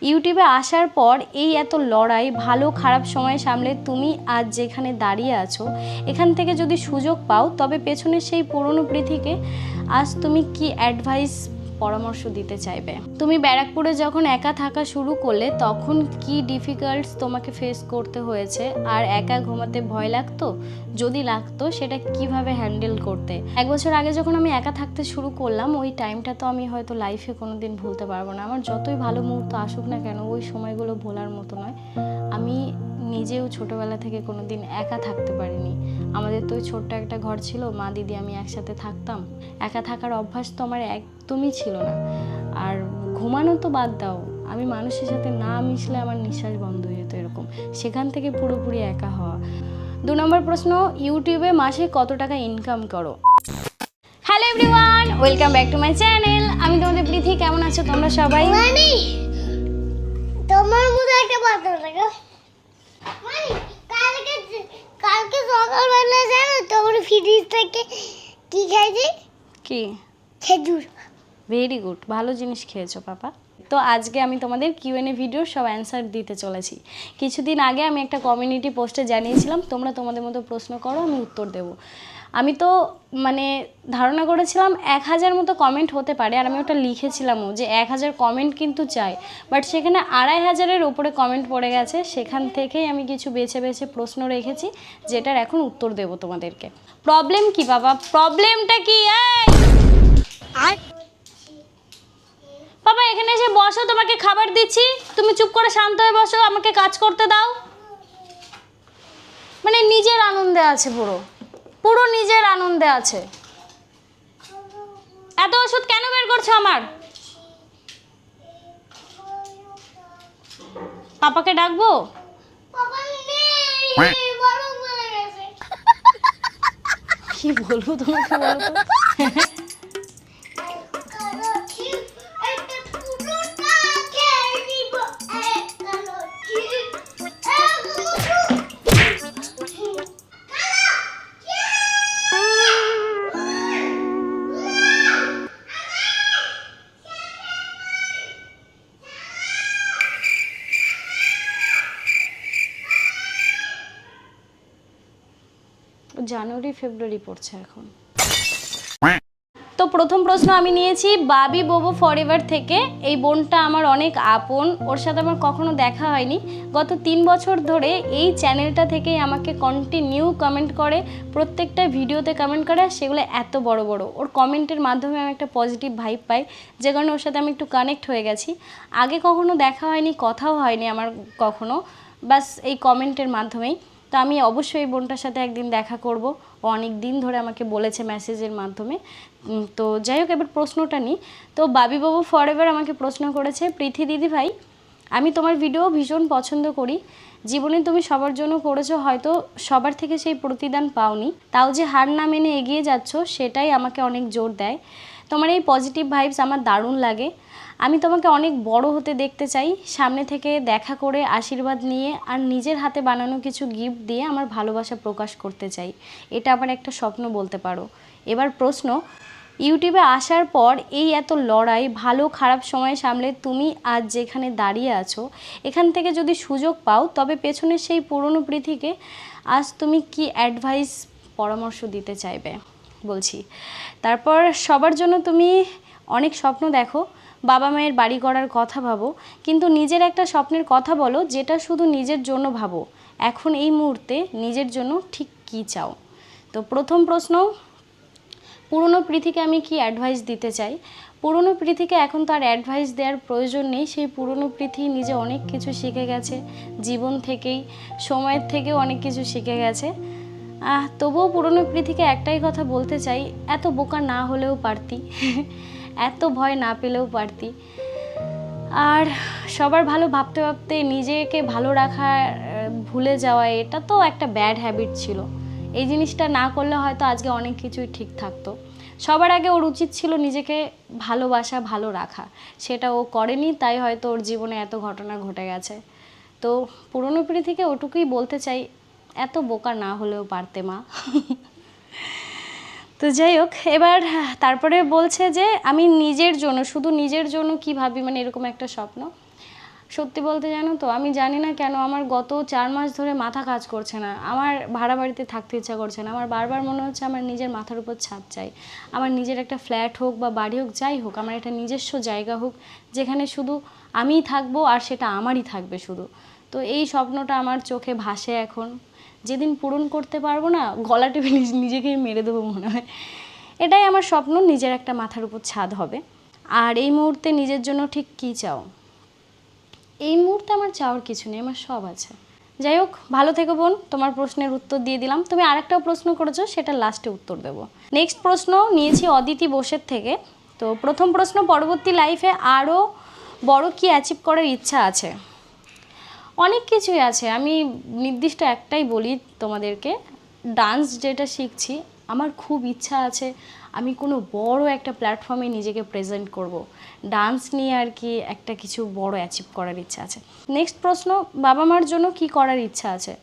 ইউটিউবে আসার পর এই এত লড়াই, ভালো খারাপ সময় সামলে তুমি আজ যেখানে দাঁড়িয়ে আছো, এখান থেকে যদি সুযোগ পাও তবে পেছনের সেই পুরনো পৃথিবীকে আজ তুমি কি অ্যাডভাইস পরামর্শ দিতে চাইবে? তুমি ব্যারাকপুরে যখন একা থাকা শুরু করলে তখন কি ডিফিকাল্টস তোমাকে ফেস করতে হয়েছে? আর একা ঘুমাতে ভয় লাগতো? যদি লাগতো সেটা কিভাবে হ্যান্ডেল করতে? 1 বছর আগে যখন আমি একা থাকতে শুরু করলাম, ওই টাইমটা তো আমি হয়তো লাইফে কোনোদিন ভুলতে পারবো না। আমার যতই ভালো মুহূর্ত আসুক না কেন, ওই সময়গুলো ভোলার মতো নয়। আমি নিজেও ছোটোবেলা থেকে কোনোদিন একা থাকতে পারিনি। আমাদের তো ওই ছোট্ট একটা ঘর ছিল, মা দিদি আমি একসাথে থাকতাম। একা থাকার অভ্যাস তো আমার একদমই ছিল না। আর ঘুমানো তো বাদ দাও, আমি মানুষের সাথে না মিশলে আমার নিঃশ্বাস বন্ধ হয়ে যেত এরকম। সেখান থেকে পুরোপুরি একা হওয়া। 2 নম্বর প্রশ্ন, ইউটিউবে মাসে কত টাকা ইনকাম করো? Hello everyone, welcome back to my channel. আমি তোমাদের প্রীতি। কেমন আছো তোমরা সবাই? তোমার মতো একটা কথা লাগা কালকে সকালবেলা জানো তোমার ফ্রিজ থেকে কি খাইছি? কি? খেজুর। ভেরি গুড, ভালো জিনিস খেয়েছো পাপা। তো আজকে আমি তোমাদের কিউএনএ ভিডিওর সব অ্যান্সার দিতে চলেছি। কিছুদিন আগে আমি একটা কমিউনিটি পোস্টে জানিয়েছিলাম তোমরা তোমাদের মতো প্রশ্ন করো, আমি উত্তর দেবো। আমি তো ধারণা করেছিলাম 1000 মতো কমেন্ট হতে পারে, আর আমি ওটা লিখেছিলামও যে 1000 কমেন্ট কিন্তু চাই। বাট সেখানে 2500-এর ওপরে কমেন্ট পড়ে গেছে। সেখান থেকেই আমি কিছু বেছে বেছে প্রশ্ন রেখেছি, যেটার এখন উত্তর দেবো তোমাদেরকে। প্রবলেম কি বাবা? প্রবলেমটা কি? বাবা এখানে এসে বসো, তোমাকে খাবার দিচ্ছি, তুমি চুপ করে শান্ত হয়ে বসো, আমাকে কাজ করতে দাও। নিজের আনন্দে আছে, পুরো নিজের আনন্দে আছে। এত ওষুধ কেন বের করছো আমার? পাপাকে ডাকবো? কি বলবো তোমাকে বলো তো? জানুয়ারি ফেব্রুয়ারি পড়ছে এখন। তো প্রথম প্রশ্ন আমি নিয়েছি বাবি বোবো ফরএভার থেকে। এই বোনটা আমার অনেক আপন, ওর সাথে আমার কখনো দেখা হয়নি। গত 3 বছর ধরে এই চ্যানেলটা থেকেই আমাকে কন্টিনিউ কমেন্ট করে, প্রত্যেকটা ভিডিওতে কমেন্ট করে, আর সেগুলো এত বড় বড়। ওর কমেন্টের মাধ্যমে আমি একটা পজিটিভ ভাইব পাই, যে কারণে ওর সাথে আমি একটু কানেক্ট হয়ে গেছি। আগে কখনো দেখা হয়নি, কথাও হয়নি আমার কখনো, বাস এই কমেন্টের মাধ্যমেই। তো আমি অবশ্যই এই বোনটার সাথে একদিন দেখা করব। ও অনেক দিন ধরে আমাকে বলেছে মেসেজের মাধ্যমে। তো যাই হোক, এবার প্রশ্নটা নিই। তো বাবি বাবু ফরএভার আমাকে প্রশ্ন করেছে, প্রীতি দিদি ভাই আমি তোমার ভিডিও ভীষণ পছন্দ করি। জীবনে তুমি সবার জন্য করেছো, হয়তো সবার থেকে সেই প্রতিদান পাওনি, তাও যে হার না মেনে এগিয়ে যাচ্ছ সেটাই আমাকে অনেক জোর দেয়। তোমার এই পজিটিভ ভাইবস আমার দারুণ লাগে। আমি তোমাকে অনেক বড় হতে দেখতে চাই, সামনে থেকে দেখা করে আশীর্বাদ নিয়ে আর নিজের হাতে বানানো কিছু গিফট দিয়ে আমার ভালোবাসা প্রকাশ করতে চাই। এটা আবার একটা স্বপ্ন বলতে পারো। এবার প্রশ্ন, ইউটিউবে আসার পর এই এত লড়াই, ভালো খারাপ সময় সামলে তুমি আজ যেখানে দাঁড়িয়ে আছো, এখান থেকে যদি সুযোগ পাও তবে পেছনের সেই পুরনো পৃথিবীকে আজ তুমি কি অ্যাডভাইস পরামর্শ দিতে চাইবে? বলছি, তারপর সবার জন্য তুমি অনেক স্বপ্ন দেখো, বাবা মায়ের বাড়ি করার কথা ভাবো, কিন্তু নিজের একটা স্বপ্নের কথা বলো যেটা শুধু নিজের জন্য ভাবো। এখন এই মুহূর্তে নিজের জন্য ঠিক কী চাও? তো প্রথম প্রশ্ন, পুরনো পৃথিবীকে আমি কি অ্যাডভাইস দিতে চাই? পুরনো পৃথিবীকে এখন তার অ্যাডভাইস দেওয়ার প্রয়োজন নেই। সেই পুরনো পৃথিবী নিজে অনেক কিছু শিখে গেছে, জীবন থেকেই, সময়ের থেকেও অনেক কিছু শিখে গেছে। তবুও পুরনো পৃথিবীকে একটাই কথা বলতে চাই, এত বোকা না হলেও পারতি, এত ভয় না পেলেও পারতি। আর সবার ভালো ভাবতে ভাবতে নিজেকে ভালো রাখা ভুলে যাওয়া, এটা তো একটা ব্যাড হ্যাবিট ছিল। এই জিনিসটা না করলে হয়তো আজকে অনেক কিছুই ঠিক থাকতো। সবার আগে ওর উচিত ছিল নিজেকে ভালোবাসা, ভালো রাখা। সেটা ও করেনি, তাই হয়তো ওর জীবনে এত ঘটনা ঘটে গেছে। তো পুরনো পিঢ়ি থেকে ওটুকুই বলতে চাই, এত বোকা না হলেও পারতে মা। তো যাই হোক, এবার তারপরে বলছে যে আমি নিজের জন্য, শুধু নিজের জন্য কী ভাবি, এরকম একটা স্বপ্ন। সত্যি বলতে জানো তো, আমি জানি না কেন আমার গত 4 মাস ধরে মাথা কাজ করছে না। আমার ভাড়া বাড়িতে থাকতে ইচ্ছা করছে না। আমার বারবার মনে হচ্ছে আমার নিজের মাথার উপর ছাদ চাই, আমার নিজের একটা ফ্ল্যাট হোক বা বাড়ি হোক, যাই হোক, আমার একটা নিজস্ব জায়গা হোক যেখানে শুধু আমিই থাকবো আর সেটা আমারই থাকবে শুধু। তো এই স্বপ্নটা আমার চোখে ভাসে এখন। যেদিন পূরণ করতে পারবো না, গলা টিপে নিজেকেই মেরে দেবো মনে হয়। এটাই আমার স্বপ্ন, নিজের একটা মাথার উপর ছাদ হবে। আর এই মুহূর্তে নিজের জন্য ঠিক কী চাও? এই মুহূর্তে আমার চাওয়ার কিছু নেই, আমার সব আছে। যাই হোক, ভালো থেকো বোন, তোমার প্রশ্নের উত্তর দিয়ে দিলাম। তুমি আরেকটাও প্রশ্ন করেছো, সেটা লাস্টে উত্তর দেবো। নেক্সট প্রশ্ন নিয়েছি অদিতি বোসের থেকে। তো প্রথম প্রশ্ন, পরবর্তী লাইফে আরও বড় কি অ্যাচিভ করার ইচ্ছা আছে? অনেক কিছুই আছে, আমি নির্দিষ্ট একটাই বলি তোমাদেরকে। ডান্স যেটা শিখছি, আমার খুব ইচ্ছা আছে আমি কোনো বড় একটা প্ল্যাটফর্মে নিজেকে প্রেজেন্ট করব। ডান্স নিয়ে আর কি একটা কিছু বড় অ্যাচিভ করার ইচ্ছা আছে। নেক্সট প্রশ্ন, বাবা মার জন্য কি করার ইচ্ছা আছে?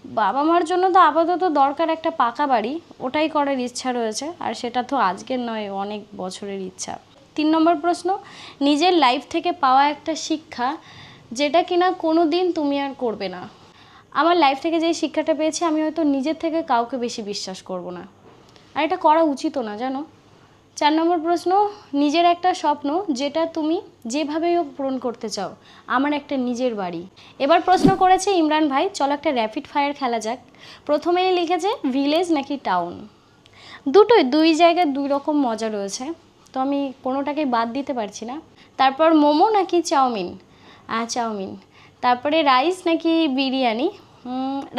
বাবা মার জন্য তো আপাতত দরকার একটা পাকা বাড়ি, ওটাই করার ইচ্ছা রয়েছে। আর সেটা তো আজকের নয়, অনেক বছরের ইচ্ছা। 3 নম্বর প্রশ্ন, নিজের লাইফ থেকে পাওয়া একটা শিক্ষা যেটা কিনা কোনো দিন তুমি আর করবে না। আমার লাইফ থেকে যে শিক্ষাটা পেয়েছি, আমি হয়তো নিজের থেকে কাউকে বেশি বিশ্বাস করব না, আর এটা করা উচিতও না, জানো। 4 নম্বর প্রশ্ন, নিজের একটা স্বপ্ন যেটা তুমি যেভাবেই হোক পূরণ করতে চাও। আমার একটা নিজের বাড়ি। এবার প্রশ্ন করেছে ইমরান ভাই, চলো একটা র্যাপিড ফায়ার খেলা যাক। প্রথমেই লিখেছে ভিলেজ নাকি টাউন। দুটোই, দুই জায়গায় দুই রকম মজা রয়েছে, তো আমি কোনোটাকে বাদ দিতে পারছি না। তারপর মোমো নাকি চাউমিন? চাউমিন। তারপরে রাইস নাকি বিরিয়ানি?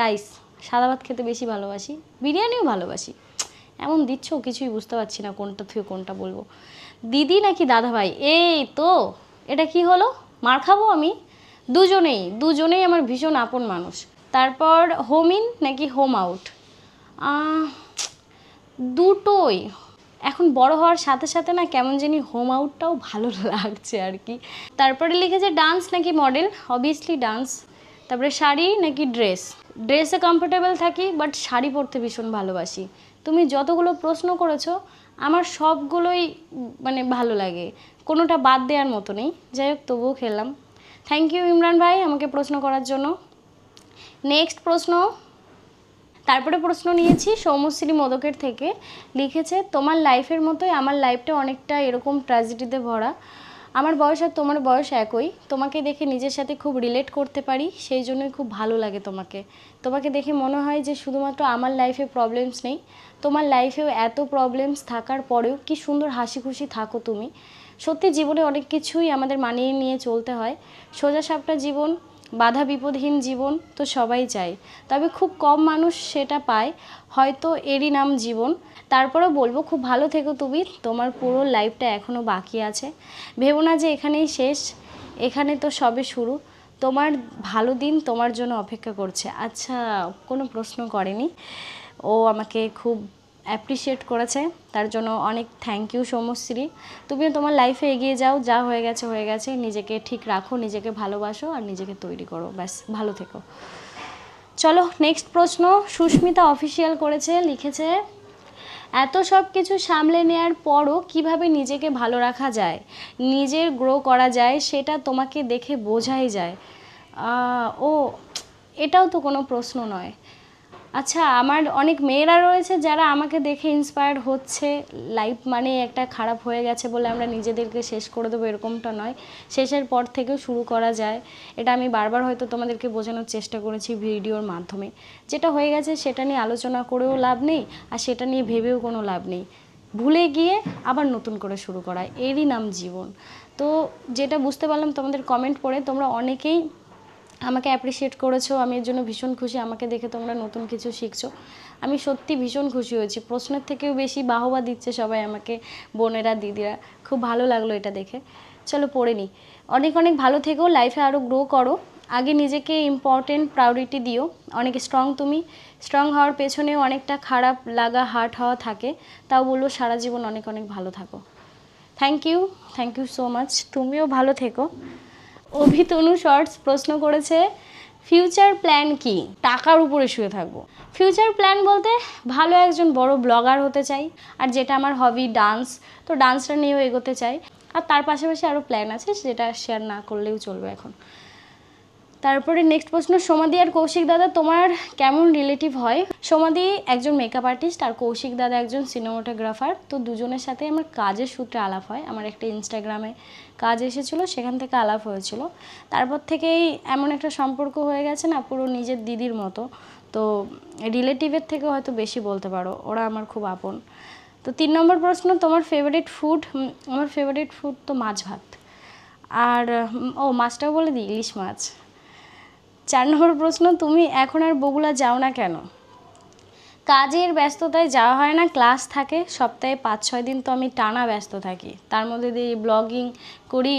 রাইস। সাদা ভাত খেতে বেশি ভালোবাসি, বিরিয়ানিও ভালোবাসি। এমন দিচ্ছ কিছুই বুঝতে পারছি না কোনটা থেকে কোনটা বলবো। দিদি নাকি দাদা ভাই? এই তো, এটা কি হলো, মার খাবো আমি? দুজনেই আমার ভীষণ আপন মানুষ। তারপর হোম ইন নাকি হোম আউট? দুটোই। এখন বড় হওয়ার সাথে সাথে না কেমন জানি হোম আউটটাও ভালো লাগছে আর কি। তারপরে লিখেছে ডান্স নাকি মডেল? Obviously dance. তারপরে শাড়ি নাকি ড্রেস? ড্রেসে কমফোর্টেবল থাকি, বাট শাড়ি পরতে ভীষণ ভালোবাসি। তুমি যতগুলো প্রশ্ন করেছো আমার সবগুলোই মানে ভালো লাগে, কোনোটা বাদ দেওয়ার মতো নেই। যাই হোক, তবুও খেললাম। থ্যাংক ইউ ইমরান ভাই আমাকে প্রশ্ন করার জন্য। নেক্সট প্রশ্ন, তারপরে প্রশ্ন নিয়েছি সৌমশ্রী মোদকের থেকে। লিখেছে, তোমার লাইফের মতোই আমার লাইফটা অনেকটা এরকম ট্র্যাজেডিতে ভরা। আমার বয়স আর তোমার বয়স একই, তোমাকে দেখে নিজের সাথে খুব রিলেট করতে পারি, সেই জন্যই খুব ভালো লাগে তোমাকে দেখে মনে হয় যে শুধুমাত্র আমার লাইফে প্রবলেমস নেই, তোমার লাইফেও এত প্রবলেমস থাকার পরেও কি সুন্দর হাসি খুশি থাকো তুমি। সত্যি জীবনে অনেক কিছুই আমাদের মানিয়ে নিয়ে চলতে হয়। সোজা সাপটা জীবন, বাধা বিপদহীন জীবন তো সবাই চায়, তবে খুব কম মানুষ সেটা পায়, হয়তো এরই নাম জীবন। তারপরেও বলবো, খুব ভালো থেকো তুমি, তোমার পুরো লাইফটা এখনও বাকি আছে। ভেবো না যে এখানেই শেষ, এখানে তো সবে শুরু। তোমার ভালো দিন তোমার জন্য অপেক্ষা করছে। আচ্ছা, কোনো প্রশ্ন করেনি, ও আমাকে খুব অ্যাপ্রিসিয়েট করেছে, তার জন্য অনেক থ্যাংক ইউ সৌমশ্রী। তুমিও তোমার লাইফে এগিয়ে যাও, যা হয়ে গেছে, নিজেকে ঠিক রাখো, নিজেকে ভালোবাসো আর নিজেকে তৈরি করো, ব্যাস ভালো থেকো। চলো নেক্সট প্রশ্ন, সুস্মিতা অফিসিয়াল করেছে। লিখেছে, এত সব কিছু সামলে নেওয়ার পরও কিভাবে নিজেকে ভালো রাখা যায়, নিজের গ্রো করা যায়, সেটা তোমাকে দেখে বোঝাই যায়। ও, এটাও তো কোনো প্রশ্ন নয়। আচ্ছা, আমার অনেক মেয়েরা রয়েছে যারা আমাকে দেখে ইন্সপায়ার্ড হচ্ছে। লাইফ মানে একটা খারাপ হয়ে গেছে বলে আমরা নিজেদেরকে শেষ করে দেবো এরকমটা নয়, শেষের পর থেকেও শুরু করা যায়। এটা আমি বারবার হয়তো তোমাদেরকে বোঝানোর চেষ্টা করেছি ভিডিওর মাধ্যমে। যেটা হয়ে গেছে সেটা নিয়ে আলোচনা করেও লাভ নেই, আর সেটা নিয়ে ভেবেও কোনো লাভ নেই। ভুলে গিয়ে আবার নতুন করে শুরু করা, এরই নাম জীবন। তো যেটা বুঝতে পারলাম তোমাদের কমেন্ট পড়ে, তোমরা অনেকেই আমাকে অ্যাপ্রিসিয়েট করেছো, আমি এর জন্য ভীষণ খুশি। আমাকে দেখে তোমরা নতুন কিছু শিখছো, আমি সত্যি ভীষণ খুশি হয়েছি। প্রশ্নের থেকেও বেশি বাহবা দিচ্ছে সবাই আমাকে, বোনেরা দিদিরা, খুব ভালো লাগলো এটা দেখে। চলো পড়ে নিই। অনেক অনেক ভালো থেকো, লাইফে আরও গ্রো করো, আগে নিজেকে ইম্পর্টেন্ট প্রায়োরিটি দিও। অনেক স্ট্রং তুমি, স্ট্রং হওয়ার পেছনেও অনেকটা খারাপ লাগা, হার্ট হওয়া থাকে, তাও বলবো সারা জীবন অনেক অনেক ভালো থাকো। থ্যাংক ইউ সো মাচ, তুমিও ভালো থেকো। অভিতনু শর্টস প্রশ্ন করেছে, ফিউচার প্ল্যান কি? টাকার উপরে শুয়ে থাকবো। ফিউচার প্ল্যান বলতে ভালো একজন বড় ব্লগার হতে চাই, আর যেটা আমার হবি ডান্স, তো ডান্সটা নিয়েও এগোতে চাই। আর তার পাশাপাশি আরও প্ল্যান আছে, সেটা শেয়ার না করলেও চলবে এখন। তারপরে নেক্সট প্রশ্ন, সমাধি আর কৌশিক দাদা তোমার কেমন রিলেটিভ হয়? সমাধি একজন মেকআপ আর্টিস্ট আর কৌশিক দাদা একজন সিনেমাটোগ্রাফার। তো দুজনের সাথে আমার কাজের সূত্রে আলাপ হয়। আমার একটা ইনস্টাগ্রামে কাজ এসেছিলো, সেখান থেকে আলাপ হয়েছিল। তারপর থেকেই এমন একটা সম্পর্ক হয়ে গেছে না, পুরো নিজের দিদির মতো। তো রিলেটিভের থেকে হয়তো বেশি বলতে পারো, ওরা আমার খুব আপন। তো 3 নম্বর প্রশ্ন, তোমার ফেভারিট ফুড? আমার ফেভারিট ফুড তো মাছ ভাত। আর মাছটাও বলে দিই, ইলিশ মাছ। 4 নম্বর প্রশ্ন, তুমি এখন আর বগুলা যাও না কেন? কাজের ব্যস্ততায় যাওয়া হয় না, ক্লাস থাকে, সপ্তাহে 5-6 দিন তো আমি টানা ব্যস্ত থাকি। তার মধ্যে দিয়ে ব্লগিং করি,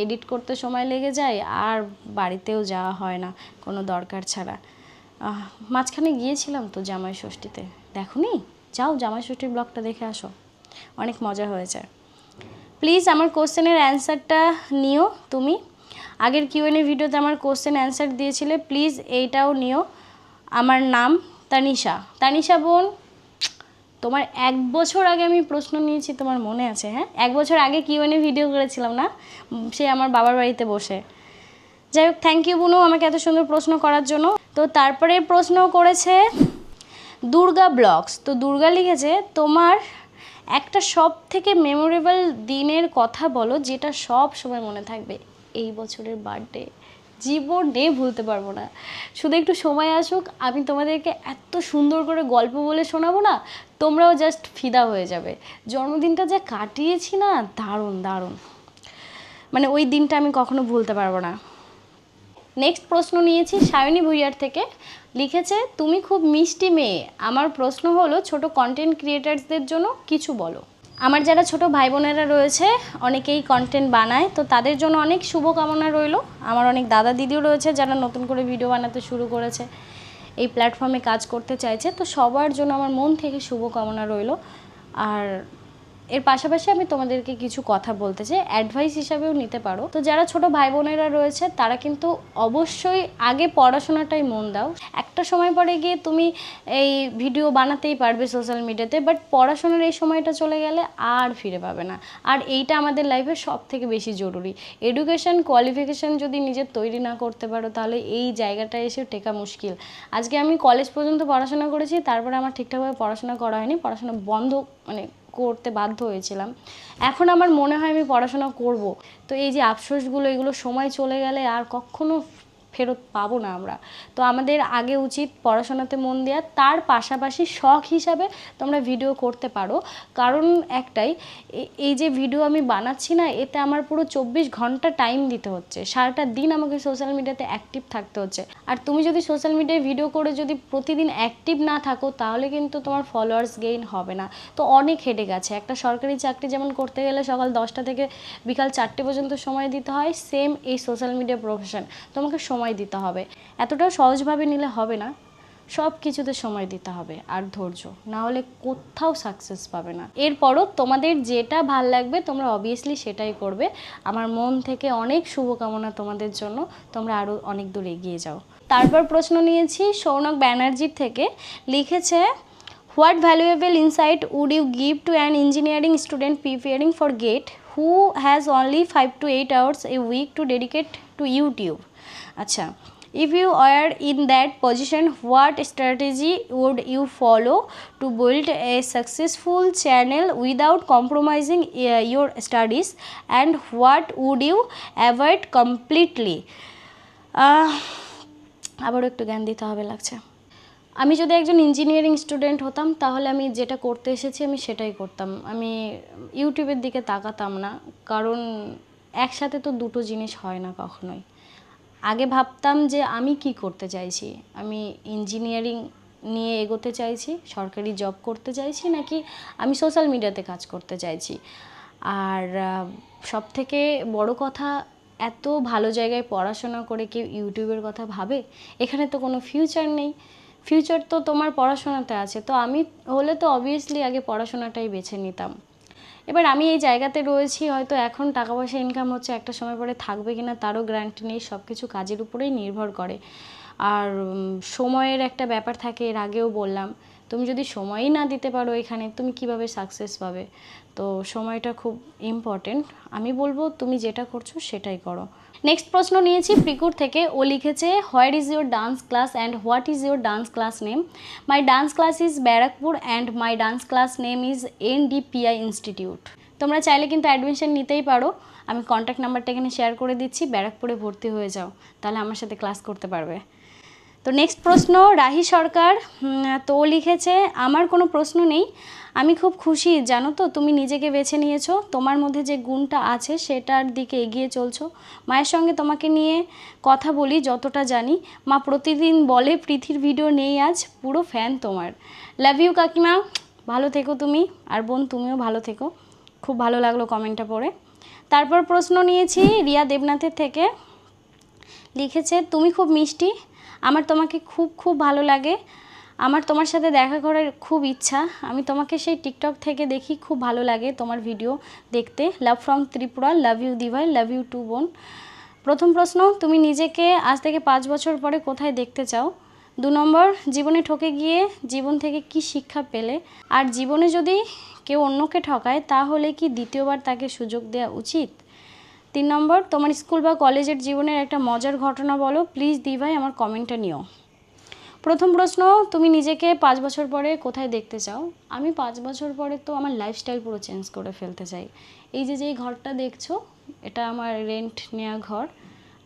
এডিট করতে সময় লেগে যায়, আর বাড়িতেও যাওয়া হয় না কোনো দরকার ছাড়া। মাঝখানে গিয়েছিলাম তো জামাই ষষ্ঠীতে, দেখোনি? যাও জামাই ষষ্ঠীর ব্লগটা দেখে আসো, অনেক মজা হয়েছে। প্লিজ আমার কোশ্চেনের অ্যান্সারটা নিও তুমি। আগের কিউএনএ ভিডিওতে আমার কোশ্চেন অ্যান্সার দিয়েছিলে, প্লিজ এইটাও নিও। আমার নাম তানিশা। তানিশা বোন, তোমার 1 বছর আগে আমি প্রশ্ন নিয়েছি, তোমার মনে আছে? হ্যাঁ, 1 বছর আগে কিউএনএ ভিডিও করেছিলাম না, সে আমার বাবার বাড়িতে বসে। যাই হোক, থ্যাংক ইউ বুনু আমাকে এত সুন্দর প্রশ্ন করার জন্য। তো তারপরে প্রশ্ন করেছে দুর্গা ব্লগস। তো দুর্গা লিখেছে, তোমার একটা সব থেকে মেমোরেবল দিনের কথা বলো যেটা সব সময় মনে থাকবে। এই বছরের বার্থডে জীবনে ভুলতে পারবো না। শুধু একটু সময় আসুক, আমি তোমাদেরকে এত সুন্দর করে গল্প বলে শোনাবো না, তোমরাও জাস্ট ফিদা হয়ে যাবে। জন্মদিনটা যা কাটিয়েছি না, দারুণ দারুণ, মানে ওই দিনটা আমি কখনো ভুলতে পারবো না। নেক্সট প্রশ্ন নিয়েছি সায়নী ভুইয়ার থেকে। লিখেছে, তুমি খুব মিষ্টি মেয়ে। আমার প্রশ্ন হলো, ছোট কন্টেন্ট ক্রিয়েটার্সদের জন্য কিছু বলো। আমার যারা ছোট ভাই বোনেরা রয়েছে, অনেকেই কন্টেন্ট বানায়, তো তাদের জন্য অনেক শুভকামনা রইল। আমার অনেক দাদা দিদিও রয়েছে যারা নতুন করে ভিডিও বানাতে শুরু করেছে, এই প্ল্যাটফর্মে কাজ করতে চাইছে, তো সবার জন্য আমার মন থেকে শুভকামনা রইল। আর এর পাশাপাশি আমি তোমাদেরকে কিছু কথা বলতে চাই, অ্যাডভাইস হিসাবেও নিতে পারো। তো যারা ছোট ভাই বোনেরা রয়েছে তারা কিন্তু অবশ্যই আগে পড়াশোনাটাই মন দাও। একটা সময় পরে গিয়ে তুমি এই ভিডিও বানাতেই পারবে সোশ্যাল মিডিয়াতে, বাট পড়াশোনার এই সময়টা চলে গেলে আর ফিরে পাবে না। আর এইটা আমাদের লাইফে সব থেকে বেশি জরুরি। এডুকেশন কোয়ালিফিকেশান যদি নিজের তৈরি না করতে পারো, তাহলে এই জায়গাটা এসে টেকা মুশকিল। আজকে আমি কলেজ পর্যন্ত পড়াশোনা করেছি, তারপরে আমার ঠিকঠাকভাবে পড়াশোনা করা হয়নি, পড়াশোনা বন্ধ করতে বাধ্য হয়েছিলাম। এখন আমার মনে হয় আমি পড়াশোনা করব। তো এই যে আফসোসগুলো, এগুলো সময় চলে গেলে আর কখনো ফেরত পাবো না আমরা। তো আমাদের আগে উচিত পড়াশোনাতে মন দেওয়া, তার পাশাপাশি শখ হিসাবে তোমরা ভিডিও করতে পারো। কারণ একটাই, এই যে ভিডিও আমি বানাচ্ছি না, এতে আমার পুরো 24 ঘন্টা টাইম দিতে হচ্ছে, সারাটা দিন আমাকে সোশ্যাল মিডিয়াতে অ্যাক্টিভ থাকতে হচ্ছে। আর তুমি যদি সোশ্যাল মিডিয়ায় ভিডিও করে যদি প্রতিদিন অ্যাক্টিভ না থাকো, তাহলে কিন্তু তোমার ফলোয়ার্স গেইন হবে না। তো অনেক হেডেক আছে। একটা সরকারি চাকরি যেমন করতে গেলে সকাল 10টা থেকে বিকাল 4টে পর্যন্ত সময় দিতে হয়, সেম এই সোশ্যাল মিডিয়া প্রফেশন, তোমাকে সময় দিতে হবে। এতটাও সহজভাবে নিলে হবে না, সব কিছুতে সময় দিতে হবে আর ধৈর্য, না হলে কোথাও সাকসেস পাবে না। এরপরও তোমাদের যেটা ভাল লাগবে তোমরা অবভিয়াসলি সেটাই করবে। আমার মন থেকে অনেক শুভকামনা তোমাদের জন্য, তোমরা আরও অনেক দূর এগিয়ে যাও। তারপর প্রশ্ন নিয়েছি সৌনক ব্যানার্জির থেকে। লিখেছে, what valuable insight would you give to an engineering student preparing for GATE who has only 5 to 8 hours a week to dedicate to YouTube? আচ্ছা, if you are in that position, what strategy would you follow to build a successful channel without compromising your studies, and what would you avoid completely? আবারও একটু জ্ঞান দিতে হবে লাগছে। আমি যদি একজন ইঞ্জিনিয়ারিং স্টুডেন্ট হতাম, তাহলে আমি যেটা করতে এসেছি আমি সেটাই করতাম। আমি ইউটিউবের দিকে তাকাতাম না, কারণ একসাথে তো দুটো জিনিস হয় না কখনোই। আগে ভাবতাম যে আমি কি করতে চাইছি, আমি ইঞ্জিনিয়ারিং নিয়ে এগোতে চাইছি, সরকারি জব করতে চাইছি, নাকি আমি সোশ্যাল মিডিয়াতে কাজ করতে চাইছি। আর সবথেকে বড় কথা, এত ভালো জায়গায় পড়াশোনা করে কেউ ইউটিউবের কথা ভাবে? এখানে তো কোনো ফিউচার নেই, ফিউচার তো তোমার পড়াশোনাতে আছে। তো আমি হলে তো অবভিয়াসলি আগে পড়াশোনাটাই বেছে নিতাম। এবার আমি এই জায়গাতে রয়েছি, হয়তো এখন টাকা পয়সা ইনকাম হচ্ছে, একটা সময় পরে থাকবে কিনা তারও গ্যারান্টি নেই, সব কিছু কাজের উপরেই নির্ভর করে। আর সময়ের একটা ব্যাপার থাকে, এর আগেও বললাম, তুমি যদি সময়ই না দিতে পারো এখানে, তুমি কিভাবে সাকসেস পাবে? তো সময়টা খুব ইম্পর্টেন্ট। আমি বলবো তুমি যেটা করছো সেটাই করো। নেক্সট প্রশ্ন নিয়েছি প্রিকুর থেকে। ও লিখেছে, where is your dance class and what is your dance class name? My dance class is Barrackpore and my dance class name is NDPI institute. তোমরা চাইলে কিন্তু অ্যাডমিশন নিতেই পারো, আমি কন্ট্যাক্ট নাম্বারটা এখানে শেয়ার করে দিচ্ছি, ব্যারাকপুরে ভর্তি হয়ে যাও, তাহলে আমার সাথে ক্লাস করতে পারবে। তো নেক্সট প্রশ্ন রাহি সরকার। তো ও লিখেছে, আমার কোনো প্রশ্ন নেই, আমি খুব খুশি জানো তো তুমি নিজেকে বেছে নিয়েছো, তোমার মধ্যে যে গুণটা আছে সেটার দিকে এগিয়ে চলছো। মায়ের সঙ্গে তোমাকে নিয়ে কথা বলি যতটা জানি, মা প্রতিদিন বলে প্রীতির ভিডিও নেই আজ, পুরো ফ্যান তোমার। লাভ ইউ কাকিমা, ভালো থেকো তুমি, আর বোন তুমিও ভালো থেকো। খুব ভালো লাগলো কমেন্টটা পড়ে। তারপর প্রশ্ন নিয়েছি রিয়া দেবনাথের থেকে। লিখেছে, তুমি খুব মিষ্টি, আমার তোমাকে খুব খুব ভালো লাগে, আমার তোমার সাথে দেখা করার খুব ইচ্ছা, আমি তোমাকে সেই টিকটক থেকে দেখি, খুব ভালো লাগে তোমার ভিডিও দেখতে। Love from Tripura, love you দিভাই, লাভ ইউ টু বোন। প্রথম প্রশ্ন, তুমি নিজেকে আজ থেকে 5 বছর পরে কোথায় দেখতে চাও? 2 নম্বর, জীবনে ঠকে গিয়ে জীবন থেকে কি শিক্ষা পেলে? আর জীবনে যদি কেউ অন্যকে ঠকায় তাহলে কি দ্বিতীয়বার তাকে সুযোগ দেওয়া উচিত? 3 নম্বর, তোমার স্কুল বা কলেজের জীবনের একটা মজার ঘটনা বলো, প্লিজ দিভাই আমার কমেন্টটা নিও। প্রথম প্রশ্ন, তুমি নিজেকে 5 বছর পরে কোথায় দেখতে চাও? আমি 5 বছর পরে তো আমার লাইফস্টাইল পুরো চেঞ্জ করে ফেলতে চাই। এই যে যেই ঘরটা দেখছো, এটা আমার রেন্ট নেওয়া ঘর,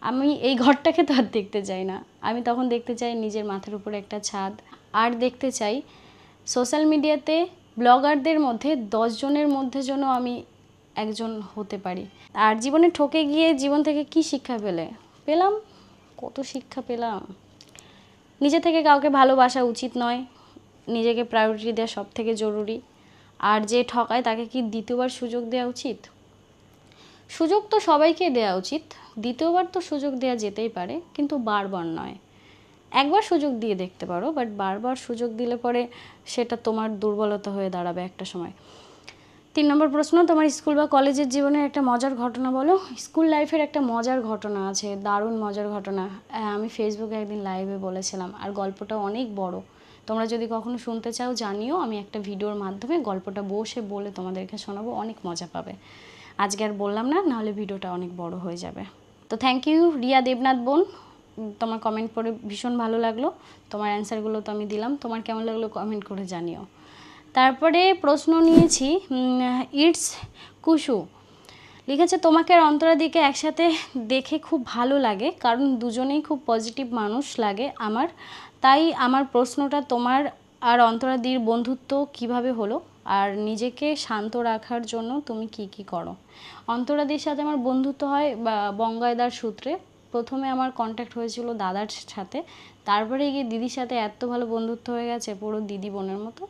আমি এই ঘরটাকে তো আর দেখতে চাই না, আমি তখন দেখতে চাই নিজের মাথার উপরে একটা ছাদ, আর দেখতে চাই সোশ্যাল মিডিয়াতে ব্লগারদের মধ্যে 10 জনের মধ্যে যেন আমি একজন হতে পারি। আর জীবনে ঠকে গিয়ে জীবন থেকে কি শিক্ষা পেলাম? কত শিক্ষা পেলাম। নিজে থেকে কাউকে ভালোবাসা উচিত নয়, নিজেকে প্রায়োরিটি দেওয়া সব থেকে জরুরি। আর যে ঠকায় তাকে কি দ্বিতীয়বার সুযোগ দেওয়া উচিত? সুযোগ তো সবাইকে দেওয়া উচিত, দ্বিতীয়বার তো সুযোগ দেওয়া যেতেই পারে, কিন্তু বারবার নয়। একবার সুযোগ দিয়ে দেখতে পারো, বাট বারবার সুযোগ দিলে পরে সেটা তোমার দুর্বলতা হয়ে দাঁড়াবে একটা সময়। 3 নম্বর প্রশ্ন, তোমার স্কুল বা কলেজের জীবনের একটা মজার ঘটনা বলো। স্কুল লাইফের একটা মজার ঘটনা আছে, দারুণ মজার ঘটনা, আমি ফেসবুকে একদিন লাইভে বলেছিলাম, আর গল্পটা অনেক বড়, তোমরা যদি কখনো শুনতে চাও জানিও, আমি একটা ভিডিওর মাধ্যমে গল্পটা বসে বলে তোমাদেরকে শোনাবো, অনেক মজা পাবে। আজকে আর বললাম না, নাহলে ভিডিওটা অনেক বড় হয়ে যাবে। তো থ্যাংক ইউ রিয়া দেবনাথ বোন, তোমার কমেন্ট পড়ে ভীষণ ভালো লাগলো, তোমার অ্যান্সারগুলো তো আমি দিলাম, তোমার কেমন লাগলো কমেন্ট করে জানিও। তারপরে প্রশ্ন নিয়েছি ইটস কুশু। লিখেছে, তোমাকে আর অন্তরাদিকে একসাথে দেখে খুব ভালো লাগে, কারণ দুজনেই খুব পজিটিভ মানুষ লাগে আমার, তাই আমার প্রশ্নটা, তোমার আর অন্তরাদির বন্ধুত্ব কিভাবে হলো, আর নিজেকে শান্ত রাখার জন্য তুমি কি কি করো? অন্তরাদির সাথে আমার বন্ধুত্ব হয় বা বঙ্গায়দার সূত্রে। প্রথমে আমার কন্ট্যাক্ট হয়েছিল দাদার সাথে, তারপরে গিয়ে দিদির সাথে এত ভালো বন্ধুত্ব হয়ে গেছে, পুরো দিদি বোনের মতো।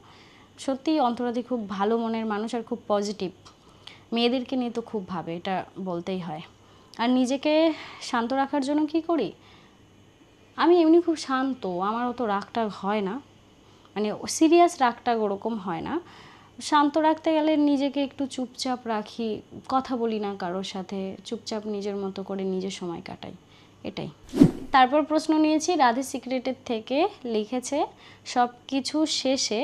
সত্যি অন্তরাদি খুব ভালো মনের মানুষ আর খুব পজিটিভ, মেয়েদেরকে নিয়ে তো খুব ভাবে, এটা বলতেই হয়। আর নিজেকে শান্ত রাখার জন্য কি করি, আমি এমনি খুব শান্ত, আমার অত রাগটা হয় না, মানে সিরিয়াস রাগটা ওরকম হয় না। শান্ত রাখতে গেলে নিজেকে একটু চুপচাপ রাখি, কথা বলি না কারোর সাথে, চুপচাপ নিজের মতো করে নিজের সময় কাটাই, এটাই। তারপর প্রশ্ন নিয়েছি রাধে সিক্রেটের থেকে। লিখেছে, সব কিছু শেষে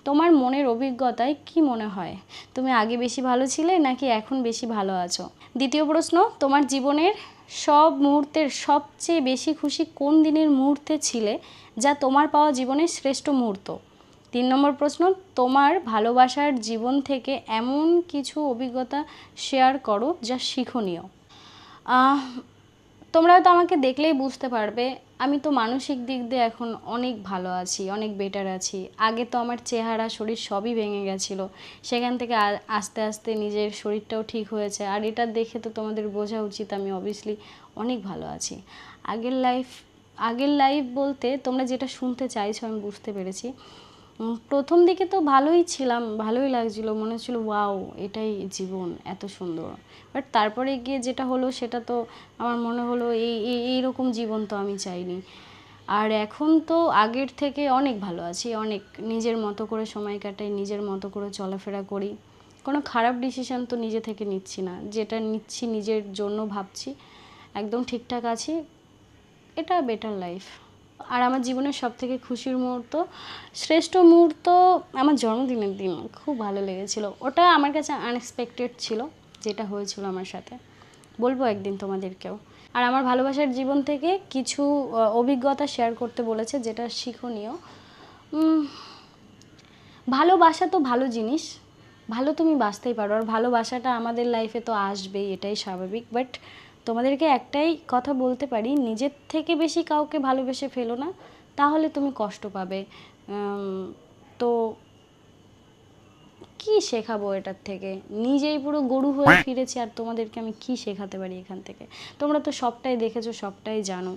তোমার মনের অভিজ্ঞতায় কি মনে হয়, তুমি আগে বেশি ভালো ছিলে নাকি এখন বেশি ভালো আছো? দ্বিতীয় প্রশ্ন, তোমার জীবনের সব মুহূর্তের সবচেয়ে বেশি খুশি কোন দিনের মুহূর্তে ছিলে, যা তোমার পাওয়া জীবনের শ্রেষ্ঠ মুহূর্ত? 3 নম্বর প্রশ্ন, তোমার ভালোবাসার জীবন থেকে এমন কিছু অভিজ্ঞতা শেয়ার করো যা শিক্ষণীয়। তোমরা হয়তো আমাকে দেখলেই বুঝতে পারবে, আমি তো মানসিক দিক দিয়ে এখন অনেক ভালো আছি, অনেক বেটার আছি। আগে তো আমার চেহারা শরীর সবই ভেঙে গেছিলো, সেখান থেকে আস্তে আস্তে নিজের শরীরটাও ঠিক হয়েছে, আর এটা দেখে তো তোমাদের বোঝা উচিত আমি অবভিয়াসলি অনেক ভালো আছি। আগের লাইফ বলতে তোমরা যেটা শুনতে চাইছো আমি বুঝতে পেরেছি। প্রথম দিকে তো ভালোই ছিলাম, ভালোই লাগছিলো, মনে হচ্ছিলো ওয়াও এটাই জীবন, এত সুন্দর। বাট তারপরে গিয়ে যেটা হলো সেটা তো আমার মনে হলো এইরকম জীবন তো আমি চাইনি। আর এখন তো আগের থেকে অনেক ভালো আছি, অনেক নিজের মতো করে সময় কাটাই, নিজের মতো করে চলাফেরা করি, কোনো খারাপ ডিসিশান তো নিজে থেকে নিচ্ছি না, যেটা নিচ্ছি নিজের জন্য ভাবছি, একদম ঠিকঠাক আছি, এটা বেটার লাইফ। আর আমার জীবনের সবথেকে খুশির মুহূর্ত, শ্রেষ্ঠ মুহূর্ত আমার জন্মদিনের দিন, খুব ভালো লেগেছিল। ওটা আমার কাছে আনএক্সপেক্টেড ছিল যেটা হয়েছিল আমার সাথে, বলবো একদিন তোমাদেরকেও। আর আমার ভালোবাসার জীবন থেকে কিছু অভিজ্ঞতা শেয়ার করতে বলেছে যেটা শিক্ষণীয়। ভালোবাসা তো ভালো জিনিস, ভালো তুমি বাসতেই পারো, আর ভালোবাসাটা আমাদের লাইফে তো আসবেই, এটাই স্বাভাবিক। বাট তোমাদেরকে একটাই কথা বলতে পারি, নিজের থেকে বেশি কাউকে ভালোবেসে ফেলো না, তাহলে তুমি কষ্ট পাবে। তো কি শেখাবো এটার থেকে, নিজেই পুরো গরু হয়ে ফিরেছি, আর তোমাদেরকে আমি কি শেখাতে পারি এখান থেকে? তোমরা তো সবটাই দেখেছো, সবটাই জানো।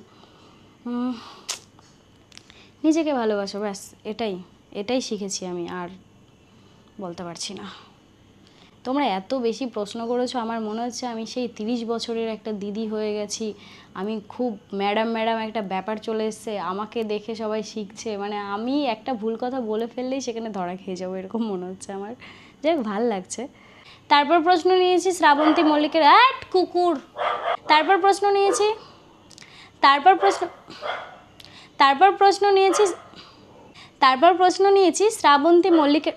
নিজেকে ভালোবাসো, ব্যাস এটাই এটাই শিখেছি আমি, আর বলতে পারছি না। তোমরা এত বেশি প্রশ্ন করেছো, আমার মনে হচ্ছে আমি সেই 30 বছরের একটা দিদি হয়ে গেছি। আমি খুব ম্যাডাম একটা ব্যাপার চলে এসছে, আমাকে দেখে সবাই শিখছে, মানে আমি একটা ভুল কথা বলে ফেললেই সেখানে ধরা খেয়ে যাবো, এরকম মনে হচ্ছে আমার। যাই হোক, ভাল লাগছে। তারপর প্রশ্ন নিয়েছি শ্রাবন্তী মল্লিকের কুকুর। তারপর প্রশ্ন নিয়েছি শ্রাবন্তী মল্লিকের।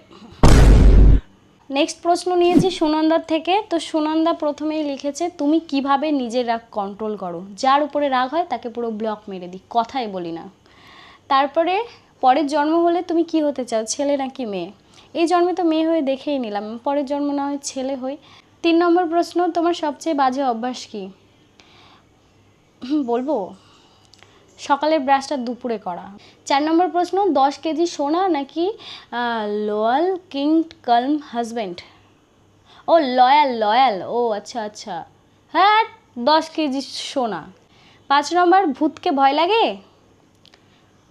নেক্সট প্রশ্ন নিয়েছি সুনন্দার থেকে। তো সুনন্দা প্রথমেই লিখেছে, তুমি কিভাবে নিজের রাগ কন্ট্রোল করো? যার উপরে রাগ হয় তাকে পুরো ব্লক মেরে দিই, কথাই বলি না। তারপরে, পরের জন্ম হলে তুমি কি হতে চাও, ছেলে নাকি মেয়ে? এই জন্মে তো মেয়ে হয়ে দেখেই নিলাম, পরের জন্ম না হয় ছেলে হই। 3 নম্বর প্রশ্ন, তোমার সবচেয়ে বাজে অভ্যাস কি? বলবো, সকালের ব্রাশটা দুপুরে করা। 4 নম্বর প্রশ্ন, 10 কেজি সোনা নাকি লয়াল কিং কালম হাজব্যান্ড? ও লয়াল, ও আচ্ছা, হ্যাঁ 10 কেজি সোনা। 5 নম্বর, ভূতকে ভয় লাগে?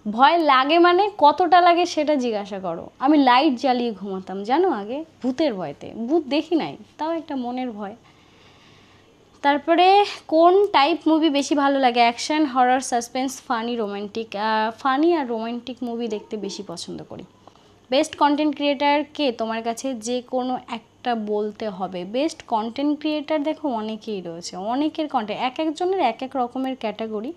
ভয় লাগে মানে কতটা লাগে সেটা জিজ্ঞাসা করো। আমি লাইট জ্বালিয়ে ঘুমাতাম জানো আগে, ভূতের ভয়তে। ভূত দেখি নাই, তাও একটা মনের ভয়। তারপরে, কোন টাইপ মুভি বেশি ভালো লাগে? Action, horror, suspense, funny, romantic? Funny আর রোমান্টিক মুভি দেখতে বেশি পছন্দ করি। বেস্ট কন্টেন্ট ক্রিয়েটার কে তোমার কাছে? যে কোনো একটা বলতে হবে। বেস্ট কন্টেন্ট ক্রিয়েটার দেখো অনেকেই রয়েছে, অনেকের কন্টেন্ট এক একজনের এক এক রকমের ক্যাটাগরি।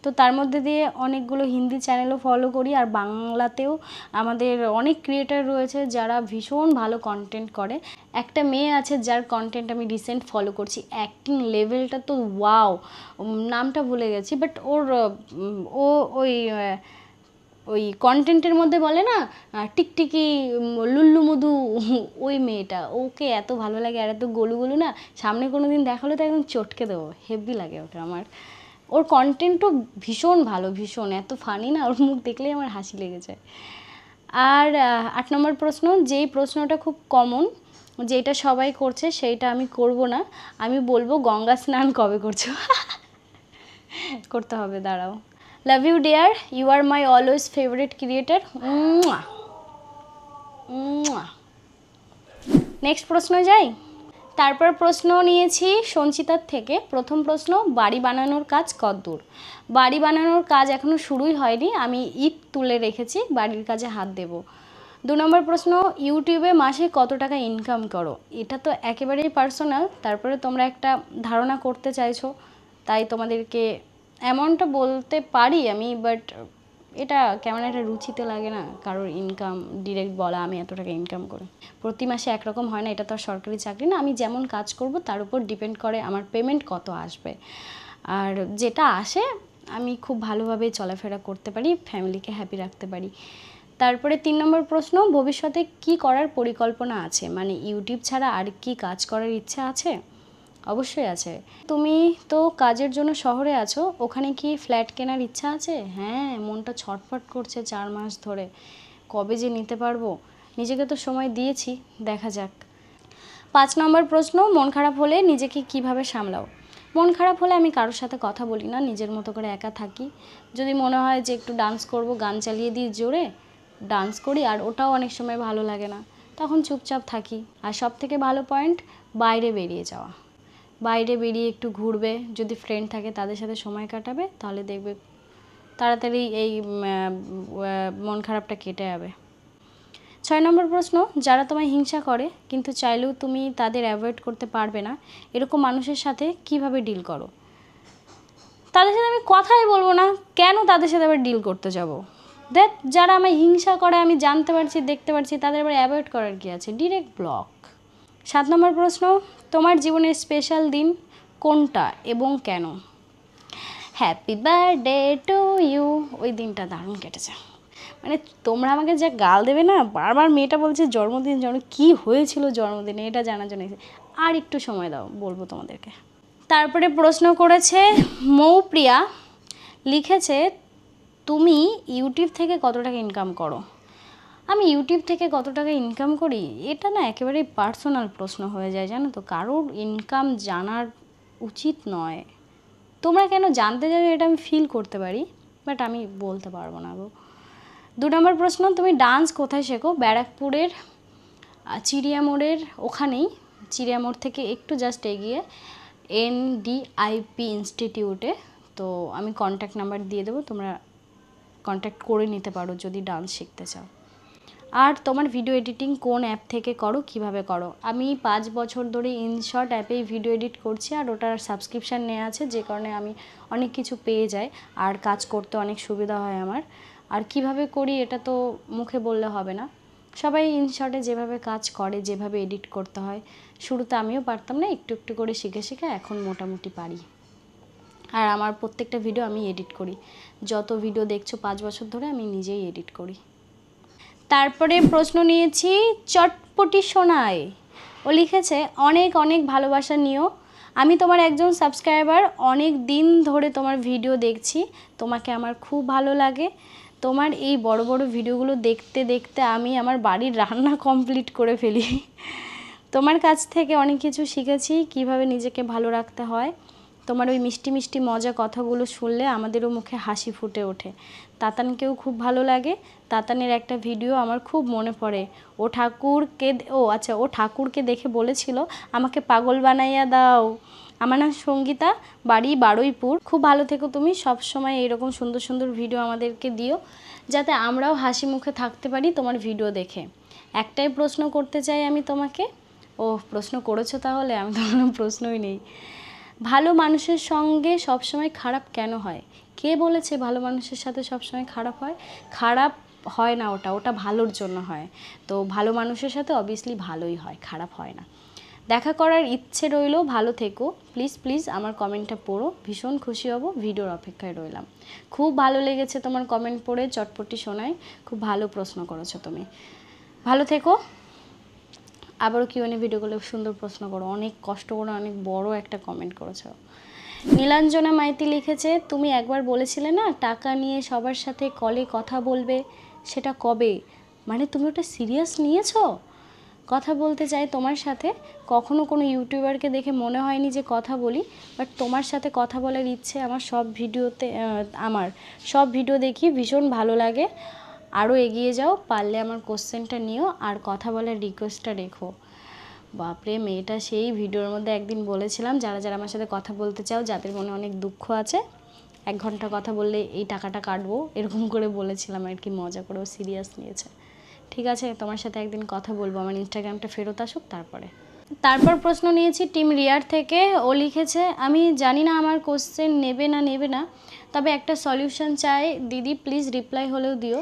তো তার মধ্যে দিয়ে অনেকগুলো হিন্দি চ্যানেলও ফলো করি, আর বাংলাতেও আমাদের অনেক ক্রিয়েটার রয়েছে যারা ভীষণ ভালো কন্টেন্ট করে। একটা মেয়ে আছে যার কন্টেন্ট আমি রিসেন্ট ফলো করছি, অ্যাক্টিং লেভেলটা তো ওয়াও, নামটা ভুলে গেছি, বাট ও ওই কন্টেন্টের মধ্যে বলে না টিকটিকি লুল্লু মধু, ওই মেয়েটা, ওকে এত ভালো লাগে, আর এত গোলু না, সামনে কোনো দিন দেখালে তো একদম চটকে দেবো, হেভি লাগে ওটা আমার। ওর কন্টেন্টও ভীষণ ভালো, ভীষণ, এত ফানি না, ওর মুখ দেখলেই আমার হাসি লেগে যায়। আর 8 নম্বর প্রশ্ন, যেই প্রশ্নটা খুব কমন, যেটা সবাই করছে সেইটা আমি করব না, আমি বলবো গঙ্গা স্নান কবে করছো? করতে হবে, দাঁড়াও। Love you dear, you are my always favourite creator. Next প্রশ্ন যাই। তারপর প্রশ্ন নিয়েছি সঞ্চিতার থেকে। প্রথম প্রশ্ন, বাড়ি বানানোর কাজ কতদূর? বাড়ি বানানোর কাজ এখনও শুরুই হয়নি, আমি ইট তুলে রেখেছি, বাড়ির কাজে হাত দেব। 2 নম্বর প্রশ্ন, ইউটিউবে মাসে কত টাকা ইনকাম করো? এটা তো একেবারেই পার্সোনাল, তারপরে তোমরা একটা ধারণা করতে চাইছো, তাই তোমাদেরকে অ্যামাউন্টটা বলতে পারি আমি, বাট এটা কেমন একটা রুচিতে লাগে না কারোর ইনকাম ডিরেক্ট বলা, আমি এত টাকা ইনকাম করি। প্রতি মাসে একরকম হয় না, এটা তো আর সরকারি চাকরি না। আমি যেমন কাজ করব তার উপর ডিপেন্ড করে আমার পেমেন্ট কত আসবে, আর যেটা আসে আমি খুব ভালোভাবে চলাফেরা করতে পারি, ফ্যামিলিকে হ্যাপি রাখতে পারি। তারপরে 3 নম্বর প্রশ্ন, ভবিষ্যতে কি করার পরিকল্পনা আছে? মানে ইউটিউব ছাড়া আর কি কাজ করার ইচ্ছা আছে? অবশ্যই আছে। তুমি তো কাজের জন্য শহরে আছো, ওখানে কি ফ্ল্যাট কেনার ইচ্ছা আছে? হ্যাঁ, মনটা ছটফট করছে 4 মাস ধরে, কবে যে নিতে পারবো। নিজেকে তো সময় দিয়েছি, দেখা যাক। 5 নম্বর প্রশ্ন, মন খারাপ হলে নিজেকে কিভাবে সামলাও? মন খারাপ হলে আমি কারোর সাথে কথা বলি না, নিজের মতো করে একা থাকি। যদি মনে হয় যে একটু ডান্স করব, গান চালিয়ে দিই জোরে, ডান্স করি, আর ওটাও অনেক সময় ভালো লাগে না, তখন চুপচাপ থাকি। আর সব থেকে ভালো পয়েন্ট, বাইরে বেরিয়ে যাওয়া। বাইরে বেরিয়ে একটু ঘুরবে, যদি ফ্রেন্ড থাকে তাদের সাথে সময় কাটাবে, তাহলে দেখবে তাড়াতাড়ি এই মন খারাপটা কেটে যাবে। 6 নম্বর প্রশ্ন, যারা তোমায় হিংসা করে কিন্তু চাইলেও তুমি তাদের অ্যাভয়েড করতে পারবে না, এরকম মানুষের সাথে কিভাবে ডিল করো? তাদের সাথে আমি কথাই বলবো না, কেন তাদের সাথে আবার ডিল করতে যাব? দেখ, যারা আমায় হিংসা করে আমি জানতে পারছি, দেখতে পারছি, তাদের আবার অ্যাভয়েড করার কি আছে? Direct block. 7 নম্বর প্রশ্ন, তোমার জীবনের স্পেশাল দিন কোনটা এবং কেন? হ্যাপি বার্থডে টু ইউ, ওই দিনটা দারুণ কেটেছে। মানে তোমরা আমাকে যা গাল দেবে না, বারবার মেয়েটা বলছে জন্মদিন কী হয়েছিল জন্মদিনে, এটা জানার জন্য। আর একটু সময় দাও, বলবো তোমাদেরকে। তারপরে প্রশ্ন করেছে মৌপ্রিয়া, লিখেছে তুমি ইউটিউব থেকে কত টাকা ইনকাম করো? আমি ইউটিউব থেকে কত টাকা ইনকাম করি, এটা না একেবারেই পার্সোনাল প্রশ্ন হয়ে যায়, জানো তো। কারোর ইনকাম জানার উচিত নয়। তোমরা কেন জানতে চাইবে এটা আমি ফিল করতে পারি, বাট আমি বলতে পারবো না গো। 2 নম্বর প্রশ্ন, তুমি ডান্স কোথায় শেখো? ব্যারাকপুরের চিড়িয়ামোড়ের ওখানেই, চিড়িয়ামোড় থেকে একটু জাস্ট এগিয়ে NDIP ইনস্টিটিউটে। তো আমি কন্ট্যাক্ট নাম্বার দিয়ে দেবো, তোমরা কন্ট্যাক্ট করে নিতে পারো যদি ডান্স শিখতে চাও। আর তোমার ভিডিও এডিটিং কোন অ্যাপ থেকে করো, কিভাবে করো? আমি 5 বছর ধরে ইনশর্ট অ্যাপেই ভিডিও এডিট করছি, আর ওটার সাবস্ক্রিপশান নেওয়া আছে, যে কারণে আমি অনেক কিছু পেয়ে যাই আর কাজ করতে অনেক সুবিধা হয় আমার। আর কিভাবে করি এটা তো মুখে বললে হবে না, সবাই ইনশর্টে যেভাবে কাজ করে, যেভাবে এডিট করতে হয়, শুরুতে আমিও পারতাম না, একটু একটু করে শিখে শিখে এখন মোটামুটি পারি। আর আমার প্রত্যেকটা ভিডিও আমি এডিট করি, যত ভিডিও দেখছো 5 বছর ধরে আমি নিজেই এডিট করি। তারপরে প্রশ্ন নিয়েছি চটপটি সোনায়, ও লিখেছে অনেক অনেক ভালোবাসা নিও, আমি তোমার একজন সাবস্ক্রাইবার, অনেক দিন ধরে তোমার ভিডিও দেখছি, তোমাকে আমার খুব ভালো লাগে। তোমার এই বড় বড় ভিডিওগুলো দেখতে দেখতে আমি আমার বাড়ির রান্না কমপ্লিট করে ফেলি। তোমার কাছ থেকে অনেক কিছু শিখেছি, কিভাবে নিজেকে ভালো রাখতে হয়। তোমার ওই মিষ্টি মিষ্টি মজা কথাগুলো শুনলে আমাদেরও মুখে হাসি ফুটে ওঠে। তাতানকেও খুব ভালো লাগে, তাতানের একটা ভিডিও আমার খুব মনে পড়ে, ও ঠাকুরকে দেখে বলেছিল আমাকে পাগল বানাইয়া দাও। আমার নাম সঙ্গীতা, বাড়ি বারুইপুর। খুব ভালো থেকো তুমি, সব সময় এরকম সুন্দর সুন্দর ভিডিও আমাদেরকে দিও, যাতে আমরাও হাসি মুখে থাকতে পারি তোমার ভিডিও দেখে। একটাই প্রশ্ন করতে চাই আমি তোমাকে। ও প্রশ্ন করেছো তাহলে, আমি তো কোনো প্রশ্নই নেই। ভালো মানুষের সঙ্গে সবসময় খারাপ কেন হয়? কে বলেছে ভালো মানুষের সাথে সবসময় খারাপ হয়? খারাপ হয় না, ওটা ভালোর জন্য হয়। তো ভালো মানুষের সাথে অবভিয়াসলি ভালোই হয়, খারাপ হয় না। দেখা করার ইচ্ছে রইল, ভালো থেকো। প্লিজ প্লিজ আমার কমেন্টটা পড়ো, ভীষণ খুশি হব, ভিডিওর অপেক্ষায় রইলাম। খুব ভালো লেগেছে তোমার কমেন্ট পড়ে, চটপটি শোনায়, খুব ভালো প্রশ্ন করেছো তুমি। ভালো থেকো, আবারও Q&A ভিডিওগুলো সুন্দর প্রশ্ন করো, অনেক কষ্ট করে অনেক বড় একটা কমেন্ট করেছো। নীলাঞ্জনা মাইতি লিখেছে তুমি একবার বলেছিলে না টাকা নিয়ে সবার সাথে কলে কথা বলবে, সেটা কবে? মানে তুমি ওটা সিরিয়াস নিয়েছো? কথা বলতে চাই তোমার সাথে, কখনো কোনো ইউটিউবারকে দেখে মনে হয়নি যে কথা বলি, বাট তোমার সাথে কথা বলার ইচ্ছে আমার সব ভিডিও দেখি, ভীষণ ভালো লাগে। আরও এগিয়ে যাও, পারলে আমার কোশ্চেনটা নিও আর কথা বলার রিকোয়েস্টটা রেখো। বাপরে, মেয়েটা সেই ভিডিওর মধ্যে একদিন বলেছিলাম যারা যারা আমার সাথে কথা বলতে চাও, যাদের মনে অনেক দুঃখ আছে, 1 ঘন্টা কথা বললে এই টাকাটা কাটবো, এরকম করে বলেছিলাম আর কি, মজা করেও সিরিয়াস নিয়েছে। ঠিক আছে, তোমার সাথে একদিন কথা বলবো, আমার ইনস্টাগ্রামটা ফেরত আসুক তারপরে। তারপর প্রশ্ন নিয়েছি টিম রিয়ার থেকে, ও লিখেছে আমি জানি না আমার কোশ্চেন নেবে না, তবে একটা সলিউশন চাই দিদি, প্লিজ রিপ্লাই হলেও দিও।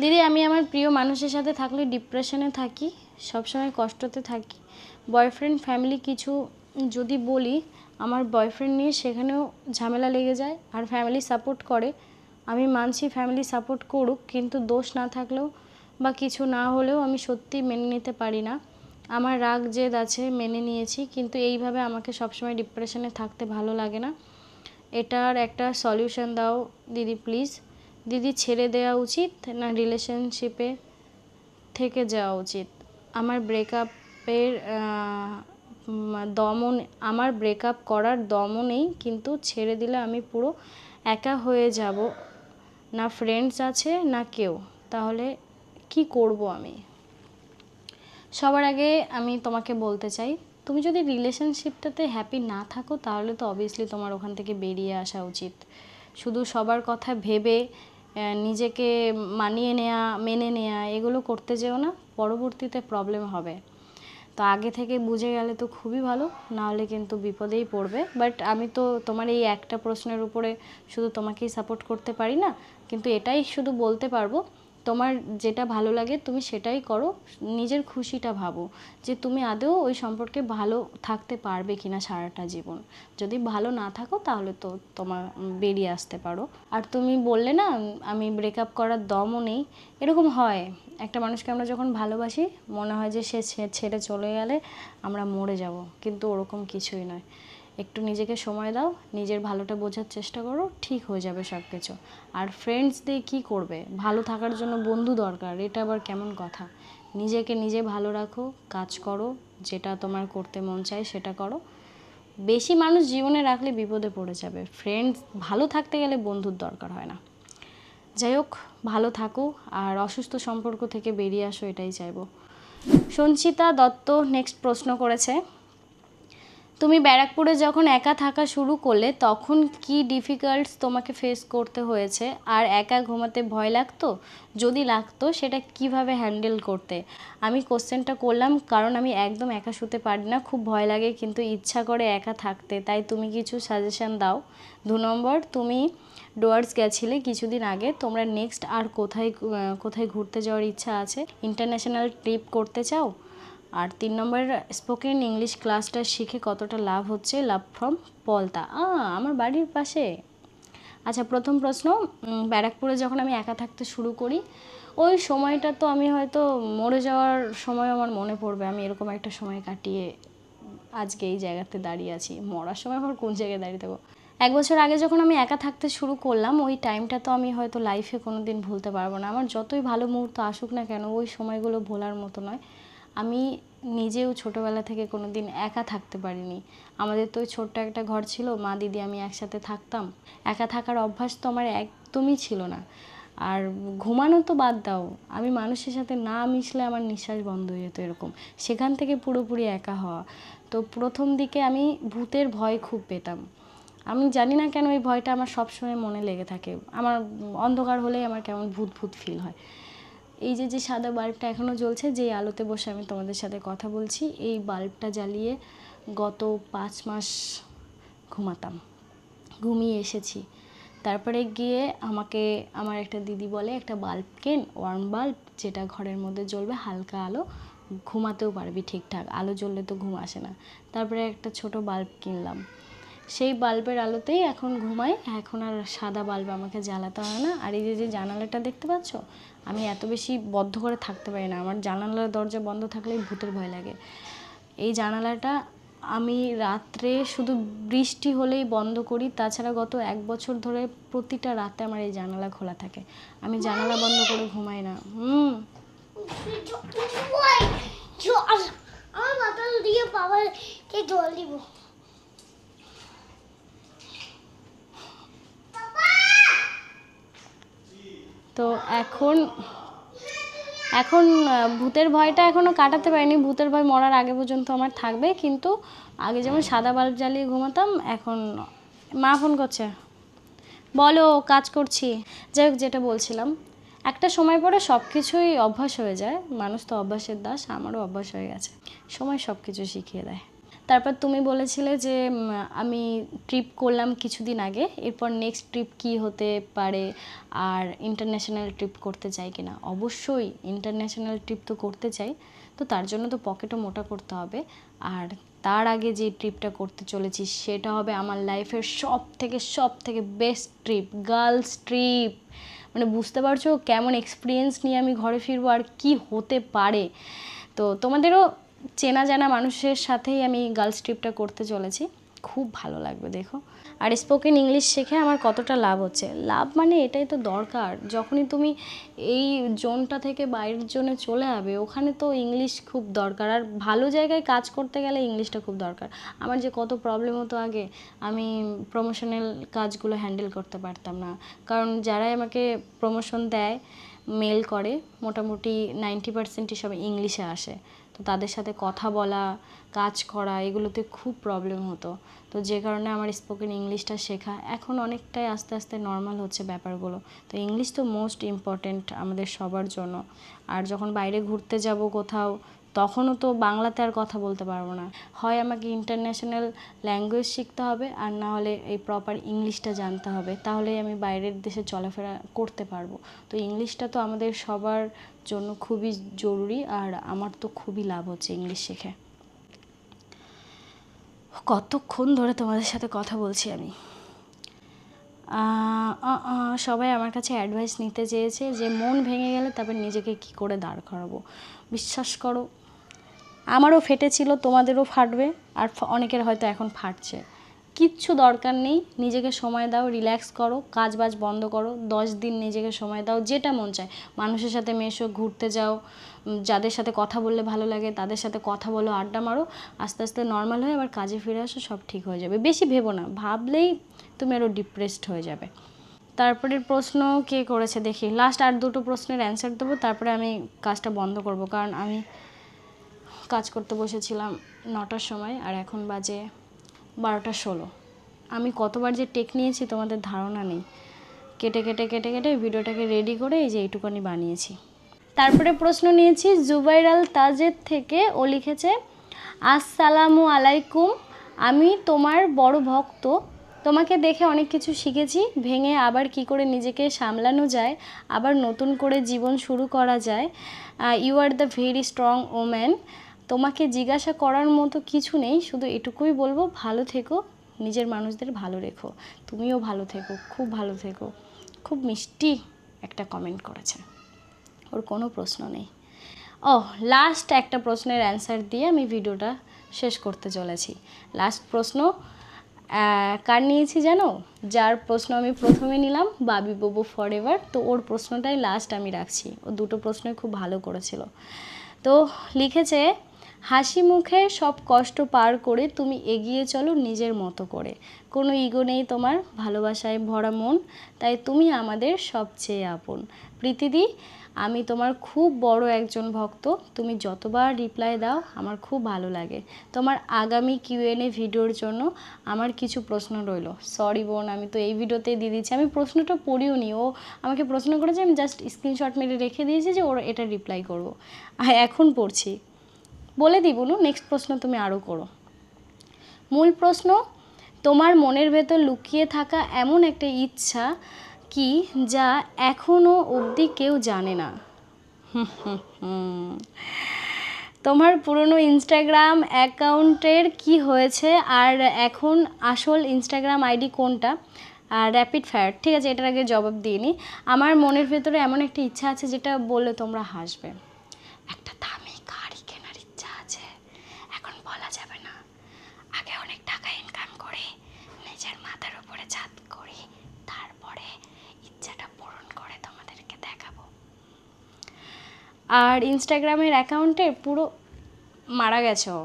দিদি, আমি আমার প্রিয় মানুষের সাথে থাকলে ডিপ্রেশনে থাকি, সবসময় কষ্টতে থাকি। বয়ফ্রেন্ড ফ্যামিলি কিছু যদি বলি আমার বয়ফ্রেন্ড নিয়ে, সেখানেও ঝামেলা লেগে যায়, আর ফ্যামিলি সাপোর্ট করে। আমি মানছি ফ্যামিলি সাপোর্ট করুক, কিন্তু দোষ না থাকলেও বা কিছু না হলেও আমি সত্যি মেনে নিতে পারি না। আমার রাগ জেদ আছে, মেনে নিয়েছি, কিন্তু এইভাবে আমাকে সবসময় ডিপ্রেশনে থাকতে ভালো লাগে না। এটার একটা সলিউশন দাও দিদি প্লিজ। দিদি, ছেড়ে দেওয়া উচিত না রিলেশনশিপে থেকে যাওয়া উচিত? আমার ব্রেকআপ করার দমও নেই, কিন্তু ছেড়ে দিলে আমি পুরো একা হয়ে যাব, না ফ্রেন্ডস আছে না কেউ, তাহলে কি করব আমি? সবার আগে আমি তোমাকে বলতে চাই, তুমি যদি রিলেশনশিপটাতে হ্যাপি না থাকো, তাহলে তো অবভিয়াসলি তোমার ওখান থেকে বেরিয়ে আসা উচিত। শুধু সবার কথা ভেবে নিজেকে মানিয়ে নেওয়া, মেনে নেওয়া, এগুলো করতে যেও না, পরবর্তীতে প্রবলেম হবে। তো আগে থেকে বুঝে গেলে তো খুবই ভালো, না হলে কিন্তু বিপদেই পড়বে। বাট আমি তো তোমার এই একটা প্রশ্নের উপরে শুধু তোমাকেই সাপোর্ট করতে পারি না, কিন্তু এটাই শুধু বলতে পারবো তোমার যেটা ভালো লাগে তুমি সেটাই করো, নিজের খুশিটা ভাবো যে তুমি আদৌ ওই সম্পর্কে ভালো থাকতে পারবে কিনা সারাটা জীবন। যদি ভালো না থাকো তাহলে তো তোমার বেরিয়ে আসতে পারো। আর তুমি বললে না আমি ব্রেকআপ করার দমও নেই, এরকম হয়, একটা মানুষকে আমরা যখন ভালোবাসি মনে হয় যে সে ছেড়ে চলে গেলে আমরা মরে যাব, কিন্তু ওরকম কিছুই নয়। একটু নিজেকে সময় দাও, নিজের ভালোটা বোঝার চেষ্টা করো, ঠিক হয়ে যাবে সব কিছু। আর ফ্রেন্ডস দিয়ে কী করবে, ভালো থাকার জন্য বন্ধু দরকার, এটা আবার কেমন কথা? নিজেকে নিজে ভালো রাখো, কাজ করো, যেটা তোমার করতে মন চায় সেটা করো। বেশি মানুষ জীবনে রাখলে বিপদে পড়ে যাবে। ফ্রেন্ডস ভালো থাকতে গেলে বন্ধুর দরকার হয় না। যাই হোক, ভালো থাকো আর অসুস্থ সম্পর্ক থেকে বেরিয়ে আসো, এটাই চাইবো। সঞ্চিতা দত্ত নেক্সট প্রশ্ন করেছে, তুমি ব্যারাকপুরে যখন একা থাকা শুরু করলে তখন কি ডিফিকাল্টস তোমাকে ফেস করতে হয়েছে? আর একা ঘুমাতে ভয় লাগতো? যদি লাগতো সেটা কিভাবে হ্যান্ডেল করতে? আমি কোশ্চেনটা করলাম কারণ আমি একদম একা শুতে পারি না, খুব ভয় লাগে, কিন্তু ইচ্ছা করে একা থাকতে, তাই তুমি কিছু সাজেশন দাও। 2 নম্বর, তুমি ডুয়ার্স গেছিলে কিছুদিন আগে, তোমরা নেক্সট আর কোথায় কোথায় ঘুরতে যাওয়ার ইচ্ছা আছে? ইন্টারন্যাশনাল ট্রিপ করতে চাও? আর 3 নম্বর, স্পোকেন ইংলিশ ক্লাসটা শিখে কতটা লাভ হচ্ছে? লাভ ফ্রম পলতা, আমার বাড়ির পাশে। আচ্ছা, প্রথম প্রশ্ন, ব্যারাকপুরে যখন আমি একা থাকতে শুরু করি ওই সময়টা তো আমি হয়তো মরে যাওয়ার সময় আমার মনে পড়বে আমি এরকম একটা সময় কাটিয়ে আজকে এই জায়গাতে দাঁড়িয়ে আছি। মরার সময় আমার কোন জায়গায় দাঁড়িয়ে থাকবো? 1 বছর আগে যখন আমি একা থাকতে শুরু করলাম ওই টাইমটা তো আমি হয়তো লাইফে কোনো দিন ভুলতে পারবো না। আমার যতই ভালো মুহূর্ত আসুক না কেন ওই সময়গুলো ভোলার মতো নয়। আমি নিজেও ছোটোবেলা থেকে কোনো দিন একা থাকতে পারিনি। আমাদের তো ওই ছোট্ট একটা ঘর ছিল, মা দিদি আমি একসাথে থাকতাম। একা থাকার অভ্যাস তো আমার একদমই ছিল না। আর ঘুমানো তো বাদ দাও, আমি মানুষের সাথে না মিশলে আমার নিঃশ্বাস বন্ধ হয়ে যেত এরকম। সেখান থেকে পুরোপুরি একা হওয়া। তো প্রথম দিকে আমি ভূতের ভয় খুব পেতাম। আমি জানি না কেন এই ভয়টা আমার সবসময় মনে লেগে থাকে। আমার অন্ধকার হলেই আমার কেমন ভূত ভূত ফিল হয়। এই যে যে সাদা বাল্বটা এখনও জ্বলছে, যেই আলোতে বসে আমি তোমাদের সাথে কথা বলছি, এই বাল্বটা জ্বালিয়ে গত 5 মাস ঘুমাতাম, ঘুমিয়ে এসেছি। তারপরে গিয়ে আমাকে আমার একটা দিদি বলে একটা বাল্ব কেন, ওয়ার্ম বাল্ব, যেটা ঘরের মধ্যে জ্বলবে, হালকা আলো, ঘুমাতেও পারবি ঠিকঠাক, আলো জ্বললে তো ঘুম আসে না। তারপরে একটা ছোট বাল্ব কিনলাম, সেই বাল্বের আলোতেই এখন ঘুমাই। এখন আর সাদা বাল্ব আমাকে জ্বালাতে হয় না। আর এই যে যে জানালাটা দেখতে পাচ্ছ, আমি এত বেশি বদ্ধ করে থাকতে পারি না, আমার জানালার দরজা বন্ধ থাকলেই ভূতের ভয় লাগে। এই জানালাটা আমি রাত্রে শুধু বৃষ্টি হলেই বন্ধ করি, তাছাড়া গত 1 বছর ধরে প্রতিটা রাতে আমার এই জানালা খোলা থাকে, আমি জানালা বন্ধ করে ঘুমাই না। আমার বোতল দিয়ে বাবাকে জল দিব। তো এখন ভূতের ভয়টা এখনও কাটাতে পারিনি, ভূতের ভয় মরার আগে পর্যন্ত আমার থাকবে। কিন্তু আগে যেমন সাদা বাল্ব জ্বালিয়ে ঘুমাতাম, এখন মা ফোন করছে, বলো কাজ করছি। যাই হোক, যেটা বলছিলাম, একটা সময় পরে সব কিছুই অভ্যাস হয়ে যায়, মানুষ তো অভ্যাসের দাস, আমারও অভ্যাস হয়ে গেছে, সময় সব কিছু শিখিয়ে দেয়। তারপর তুমি বলেছিলে যে আমি ট্রিপ করলাম কিছুদিন আগে, এরপর নেক্সট ট্রিপ কি হতে পারে, আর ইন্টারন্যাশনাল ট্রিপ করতে চাই কিনা? অবশ্যই ইন্টারন্যাশনাল ট্রিপ তো করতে চাই, তো তার জন্য তো পকেটও মোটা করতে হবে। আর তার আগে যে ট্রিপটা করতে চলেছি সেটা হবে আমার লাইফের সব থেকে বেস্ট ট্রিপ, গার্লস ট্রিপ। মানে বুঝতে পারছো কেমন এক্সপিরিয়েন্স নিয়ে আমি ঘরে ফিরবো আর কি হতে পারে। তো তোমাদেরও চেনা জানা মানুষের সাথেই আমি গার্লস ট্রিপটা করতে চলেছি, খুব ভালো লাগবে দেখো। আর স্পোকেন ইংলিশ শিখে আমার কতটা লাভ হচ্ছে, লাভ মানে এটাই তো দরকার। যখনই তুমি এই জোনটা থেকে বাইরের জোনে চলে যাবে, ওখানে তো ইংলিশ খুব দরকার। আর ভালো জায়গায় কাজ করতে গেলে ইংলিশটা খুব দরকার। আমার যে কত প্রবলেম হতো আগে, আমি প্রমোশনাল কাজগুলো হ্যান্ডেল করতে পারতাম না, কারণ যারাই আমাকে প্রমোশন দেয় মেল করে মোটামুটি 90%ই সব ইংলিশে আসে। তো তাদের সাথে কথা বলা, কাজ করা, এগুলোতে খুব প্রবলেম হতো। তো যে কারণে আমার স্পোকেন ইংলিশটা শেখা এখন অনেকটাই আস্তে আস্তে নর্মাল হচ্ছে ব্যাপারগুলো। তো ইংলিশ তো মোস্ট ইম্পর্ট্যান্ট আমাদের সবার জন্য। আর যখন বাইরে ঘুরতে যাব কোথাও, তখনও তো বাংলাতে আর কথা বলতে পারবো না। হয় আমাকে ইন্টারন্যাশনাল ল্যাঙ্গুয়েজ শিখতে হবে, আর না হলে এই প্রপার ইংলিশটা জানতে হবে, তাহলেই আমি বাইরের দেশে চলাফেরা করতে পারবো। তো ইংলিশটা তো আমাদের সবার জন্য খুবই জরুরি, আর আমার তো খুবই লাভ হচ্ছে ইংলিশ শিখে। কতক্ষণ ধরে তোমাদের সাথে কথা বলছি আমি। সবাই আমার কাছে অ্যাডভাইস নিতে চেয়েছে যে মন ভেঙে গেলে তারপর নিজেকে কি করে দাঁড় করাবো। বিশ্বাস করো, আমারও ফেটেছিল, তোমাদেরও ফাটবে, আর অনেকের হয়তো এখন ফাটছে। কিচ্ছু দরকার নেই, নিজেকে সময় দাও, রিল্যাক্স করো, কাজ বাজ বন্ধ করো, 10 দিন নিজেকে সময় দাও, যেটা মন চায় মানুষের সাথে মেশো, ঘুরতে যাও, যাদের সাথে কথা বললে ভালো লাগে তাদের সাথে কথা বলো, আড্ডা মারো, আস্তে আস্তে নর্মাল হয়ে আবার কাজে ফিরে আসো, সব ঠিক হয়ে যাবে। বেশি ভেবো না, ভাবলেই তুমি আরও ডিপ্রেসড হয়ে যাবে। তারপরের প্রশ্ন কে করেছে দেখি, লাস্ট আর 2টো প্রশ্নের অ্যান্সার দেবো, তারপরে আমি কাজটা বন্ধ করব, কারণ আমি কাজ করতে বসেছিলাম 9টার সময় আর এখন বাজে 12টা 16। আমি কতবার যে টেক নিয়েছি তোমাদের ধারণা নেই। কেটে কেটে কেটে কেটে ভিডিওটাকে রেডি করে এই যে এইটুকুনি বানিয়েছি। তারপরে প্রশ্ন নিয়েছি জুবাইর আল তাজেদ থেকে। ও লিখেছে, আসসালামু আলাইকুম, আমি তোমার বড় ভক্ত, তোমাকে দেখে অনেক কিছু শিখেছি, ভেঙে আবার কি করে নিজেকে সামলানো যায়, আবার নতুন করে জীবন শুরু করা যায়। You are the very strong woman. তোমাকে জিজ্ঞাসা করার মতো কিছু নেই, শুধু এটুকুই বলবো, ভালো থেকো, নিজের মানুষদের ভালো রেখো, তুমিও ভালো থেকো, খুব ভালো থেকো। খুব মিষ্টি একটা কমেন্ট করেছে, ওর কোনো প্রশ্ন নেই। লাস্ট একটা প্রশ্নের অ্যান্সার দিয়ে আমি ভিডিওটা শেষ করতে চলেছি। লাস্ট প্রশ্ন কার নিয়েছি জানো? যার প্রশ্ন আমি প্রথমে নিলাম, বাবি ববু ফরএভার, তো ওর প্রশ্নটাই লাস্ট আমি রাখছি। ও 2টো প্রশ্নই খুব ভালো করেছিল। তো লিখেছে, হাসি মুখে সব কষ্ট পার করে তুমি এগিয়ে চলো নিজের মতো করে, কোনো ইগো নেই তোমার, ভালোবাসায় ভরা মন, তাই তুমি আমাদের সবচেয়ে আপন। প্রীতিদি, আমি তোমার খুব বড় একজন ভক্ত, তুমি যতবার রিপ্লাই দাও আমার খুব ভালো লাগে। তোমার আগামী কিউএনএ ভিডিওর জন্য আমার কিছু প্রশ্ন রইল। সরি বোন, আমি তো এই ভিডিওতেই দিয়ে দিচ্ছি, আমি প্রশ্নটা পড়িও নি, ও আমাকে প্রশ্ন করেছে, আমি জাস্ট স্ক্রিনশট মেরে রেখে দিয়েছি যে ওর এটা রিপ্লাই করবো, আর এখন পড়ছি। বলে দিই বলুন, নেক্সট প্রশ্ন তুমি আরও করো। মূল প্রশ্ন, তোমার মনের ভেতর লুকিয়ে থাকা এমন একটা ইচ্ছা কি যা এখনও অবধি কেউ জানে না? তোমার পুরনো ইনস্টাগ্রাম অ্যাকাউন্টের কি হয়েছে, আর এখন আসল ইনস্টাগ্রাম আইডি কোনটা? র্যাপিড ফায়ার, ঠিক আছে, এটার আগে জবাব দিইনি। আমার মনের ভেতরে এমন একটা ইচ্ছা আছে যেটা বললে তোমরা হাসবে। একটা দামি গাড়ি কেনার ইচ্ছা আছে, এখন বলা যাবে না, আগে অনেক টাকা ইনকাম করে নিজের মাথার উপরে ছাদ করি, তারপরে ইচ্ছাটা পূরণ করে তোমাদেরকে দেখাবো। আর ইনস্টাগ্রামের অ্যাকাউন্টে পুরো মারা গেছে, ও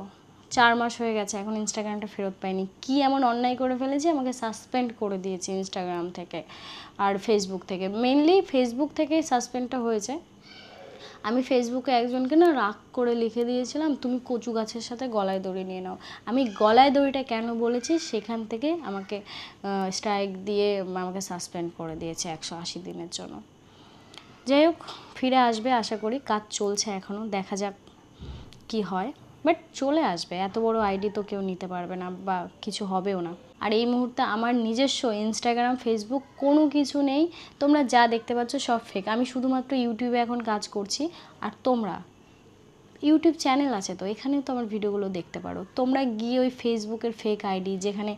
4 মাস হয়ে গেছে, এখন ইনস্টাগ্রামটা ফেরত পাইনি। কি এমন অন্যায় করে ফেলেছি, আমাকে সাসপেন্ড করে দিয়েছে ইনস্টাগ্রাম থেকে আর ফেসবুক থেকে। মেনলি ফেসবুক থেকেই সাসপেন্ডটা হয়েছে। আমি ফেসবুকে একজনকে না রাগ করে লিখে দিয়েছিলাম, তুমি কচু গাছের সাথে গলায় দড়ি নিয়ে নাও। আমি গলায় দড়িটা কেন বলেছি, সেখান থেকে আমাকে স্ট্রাইক দিয়ে আমাকে সাসপেন্ড করে দিয়েছে 180 দিনের জন্য। যাই হোক, ফিরে আসবে আশা করি, কাজ চলছে এখনও, দেখা যাক কি হয়, বাট চলে আসবে। এত বড় আইডি তো কেউ নিতে পারবে না, বা কিছু হবেও না। আর এই মুহূর্তে আমার নিজস্ব ইনস্টাগ্রাম ফেসবুক কোনো কিছু নেই, তোমরা যা দেখতে পাচ্ছ সব ফেক। আমি শুধুমাত্র ইউটিউবে এখন কাজ করছি, আর তোমরা ইউটিউব চ্যানেল আছে তো, এখানেও তো আমার ভিডিওগুলো দেখতে পারো। তোমরা গিয়ে ওই ফেসবুকের ফেক আইডি, যেখানে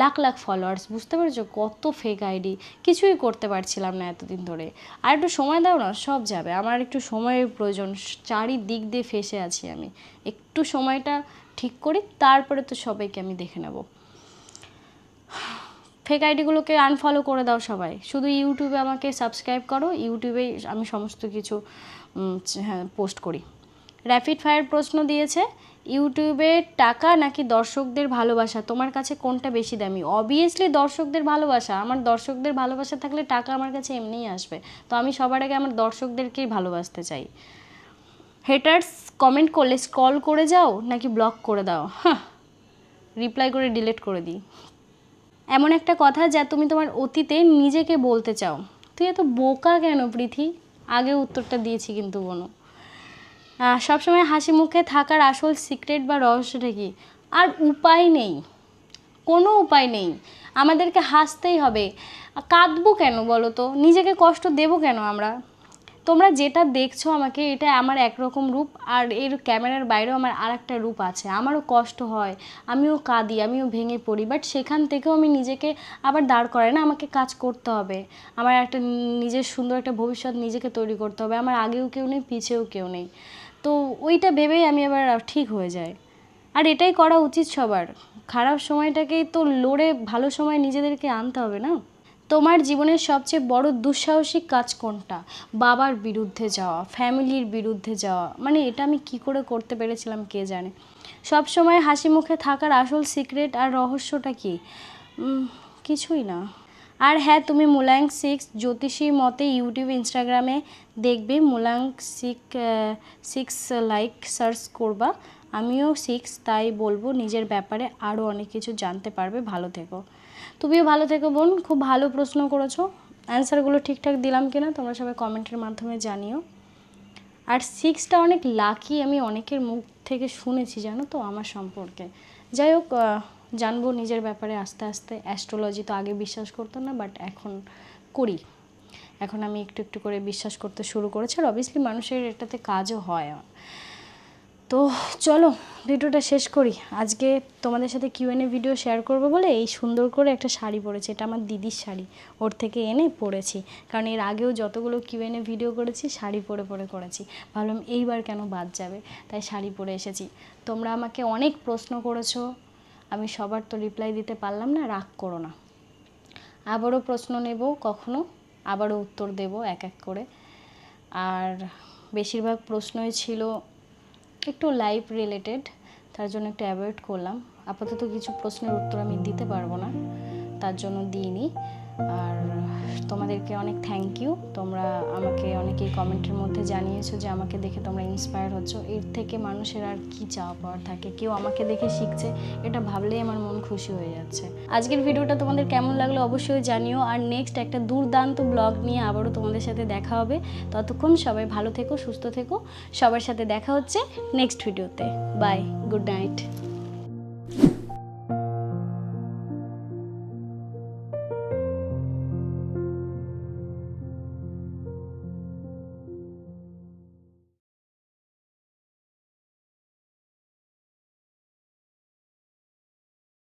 লাখ লাখ ফলোয়ার্স, বুঝতে পেরেছো কত ফেক আইডি, কিছুই করতে পারছিলাম না এতদিন ধরে। আর একটু সময় দাও না, সব যাবে। আমার একটু সময়ের প্রয়োজন, চারিদিক দিয়ে ফেসে আছি আমি, একটু সময়টা ঠিক করি, তারপরে তো সবাইকে আমি দেখে নেব। ফেক আইডিগুলোকে আনফলো করে দাও সবাই, শুধু ইউটিউবে আমাকে সাবস্ক্রাইব করো, ইউটিউবেই আমি সমস্ত কিছু পোস্ট করি। র্যাপিড ফায়ার প্রশ্ন দিয়েছে, ইউটিউবে টাকা নাকি দর্শকদের ভালোবাসা, তোমার কাছে কোনটা বেশি দামি? অবভিয়াসলি দর্শকদের ভালোবাসা। আমার দর্শকদের ভালোবাসা থাকলে টাকা আমার কাছে এমনিই আসবে, তো আমি সবার আগে আমার দর্শকদেরকেই ভালোবাসতে চাই। হেটার্স কমেন্ট করলে স্ক্রল করে যাও নাকি ব্লক করে দাও? রিপ্লাই করে ডিলিট করে দিই। এমন একটা কথা যা তুমি তোমার অতীতে নিজেকে বলতে চাও। তুই এত বোকা কেন পৃথি? আগে উত্তরটা দিয়েছি কিন্তু বোনো। সবসময় হাসি মুখে থাকার আসল সিক্রেট বা রহস্যটা কি? আর উপায় নেই, কোনো উপায় নেই, আমাদেরকে হাসতেই হবে। কাঁদবো কেন বলো তো, নিজেকে কষ্ট দেবো কেন আমরা? তোমরা যেটা দেখছো আমাকে, এটা আমার একরকম রূপ, আর এর ক্যামেরার বাইরেও আমার আর একটা রূপ আছে। আমারও কষ্ট হয়, আমিও কাঁদি, আমিও ভেঙে পড়ি, বাট সেখান থেকেও আমি নিজেকে আবার দাঁড় করাই না, আমাকে কাজ করতে হবে। আমার একটা নিজের সুন্দর একটা ভবিষ্যৎ নিজেকে তৈরি করতে হবে। আমার আগেও কেউ নেই, পিছেও কেউ নেই, তো ওইটা ভেবেই আমি আবার ঠিক হয়ে যাই। আর এটাই করা উচিত সবার। খারাপ সময়টাকেই তো লড়ে ভালো সময় নিজেদেরকে আনতে হবে না? তোমার জীবনের সবচেয়ে বড় দুঃসাহসিক কাজ কোনটা? বাবার বিরুদ্ধে যাওয়া, ফ্যামিলির বিরুদ্ধে যাওয়া, মানে এটা আমি কি করে করতে পেরেছিলাম কে জানে। সব সময় হাসি মুখে থাকার আসল সিক্রেট আর রহস্যটা কি? কিছুই না। আর হ্যাঁ, তুমি মুলায়ং 6 জ্যোতিষীর মতে ইউটিউব ইনস্টাগ্রামে দেখবে মুলায়ং 6 লাইক সার্চ করবা। আমিও 6, তাই বলবো নিজের ব্যাপারে আরও অনেক কিছু জানতে পারবে। ভালো থেকো। তুমিও ভালো থেকো বোন, খুব ভালো প্রশ্ন করেছো। অ্যান্সারগুলো ঠিকঠাক দিলাম কিনা তোমরা সবাই কমেন্টের মাধ্যমে জানিও। আর 6টা অনেক লাকি, আমি অনেকের মুখ থেকে শুনেছি জানো তো আমার সম্পর্কে। যাই হোক, জানবো নিজের ব্যাপারে আস্তে আস্তে। অ্যাস্ট্রোলজি তো আগে বিশ্বাস করতাম না, বাট এখন করি। এখন আমি একটু একটু করে বিশ্বাস করতে শুরু করেছি, আর অবভিয়াসলি মানুষের এটাতে কাজও হয়। তো চলো ভিডিওটা শেষ করি। আজকে তোমাদের সাথে কিউএনএ ভিডিও শেয়ার করবো বলে এই সুন্দর করে একটা শাড়ি পরেছি। এটা আমার দিদির শাড়ি, ওর থেকে এনে পরেছি। কারণ এর আগেও যতগুলো কিউএনএ ভিডিও করেছি শাড়ি পরে পরে করেছি, ভাবলাম এইবার কেন বাদ যাবে, তাই শাড়ি পরে এসেছি। তোমরা আমাকে অনেক প্রশ্ন করেছো, আমি সবার তো রিপ্লাই দিতে পারলাম না, রাগ করো না। আবারও প্রশ্ন নেব কখনো, আবারও উত্তর দেব এক এক করে। আর বেশিরভাগ প্রশ্নই ছিল একটু লাইফ রিলেটেড, তার জন্য একটু অ্যাভয়েড করলাম। আপাতত কিছু প্রশ্নের উত্তর আমি দিতে পারবো না, তার জন্য দিইনি। আর তোমাদেরকে অনেক থ্যাংক ইউ। তোমরা আমাকে অনেকেই কমেন্টের মধ্যে জানিয়েছো যে আমাকে দেখে তোমরা ইন্সপায়ার হচ্ছ। এর থেকে মানুষের আর কি চাওয়া পাওয়ার থাকে? কেউ আমাকে দেখে শিখছে, এটা ভাবলেই আমার মন খুশি হয়ে যাচ্ছে। আজকের ভিডিওটা তোমাদের কেমন লাগলো অবশ্যই জানিও। আর নেক্সট একটা দুর্দান্ত ব্লগ নিয়ে আবারও তোমাদের সাথে দেখা হবে। ততক্ষণ সবাই ভালো থেকো, সুস্থ থেকো। সবার সাথে দেখা হচ্ছে নেক্সট ভিডিওতে। Bye, good night.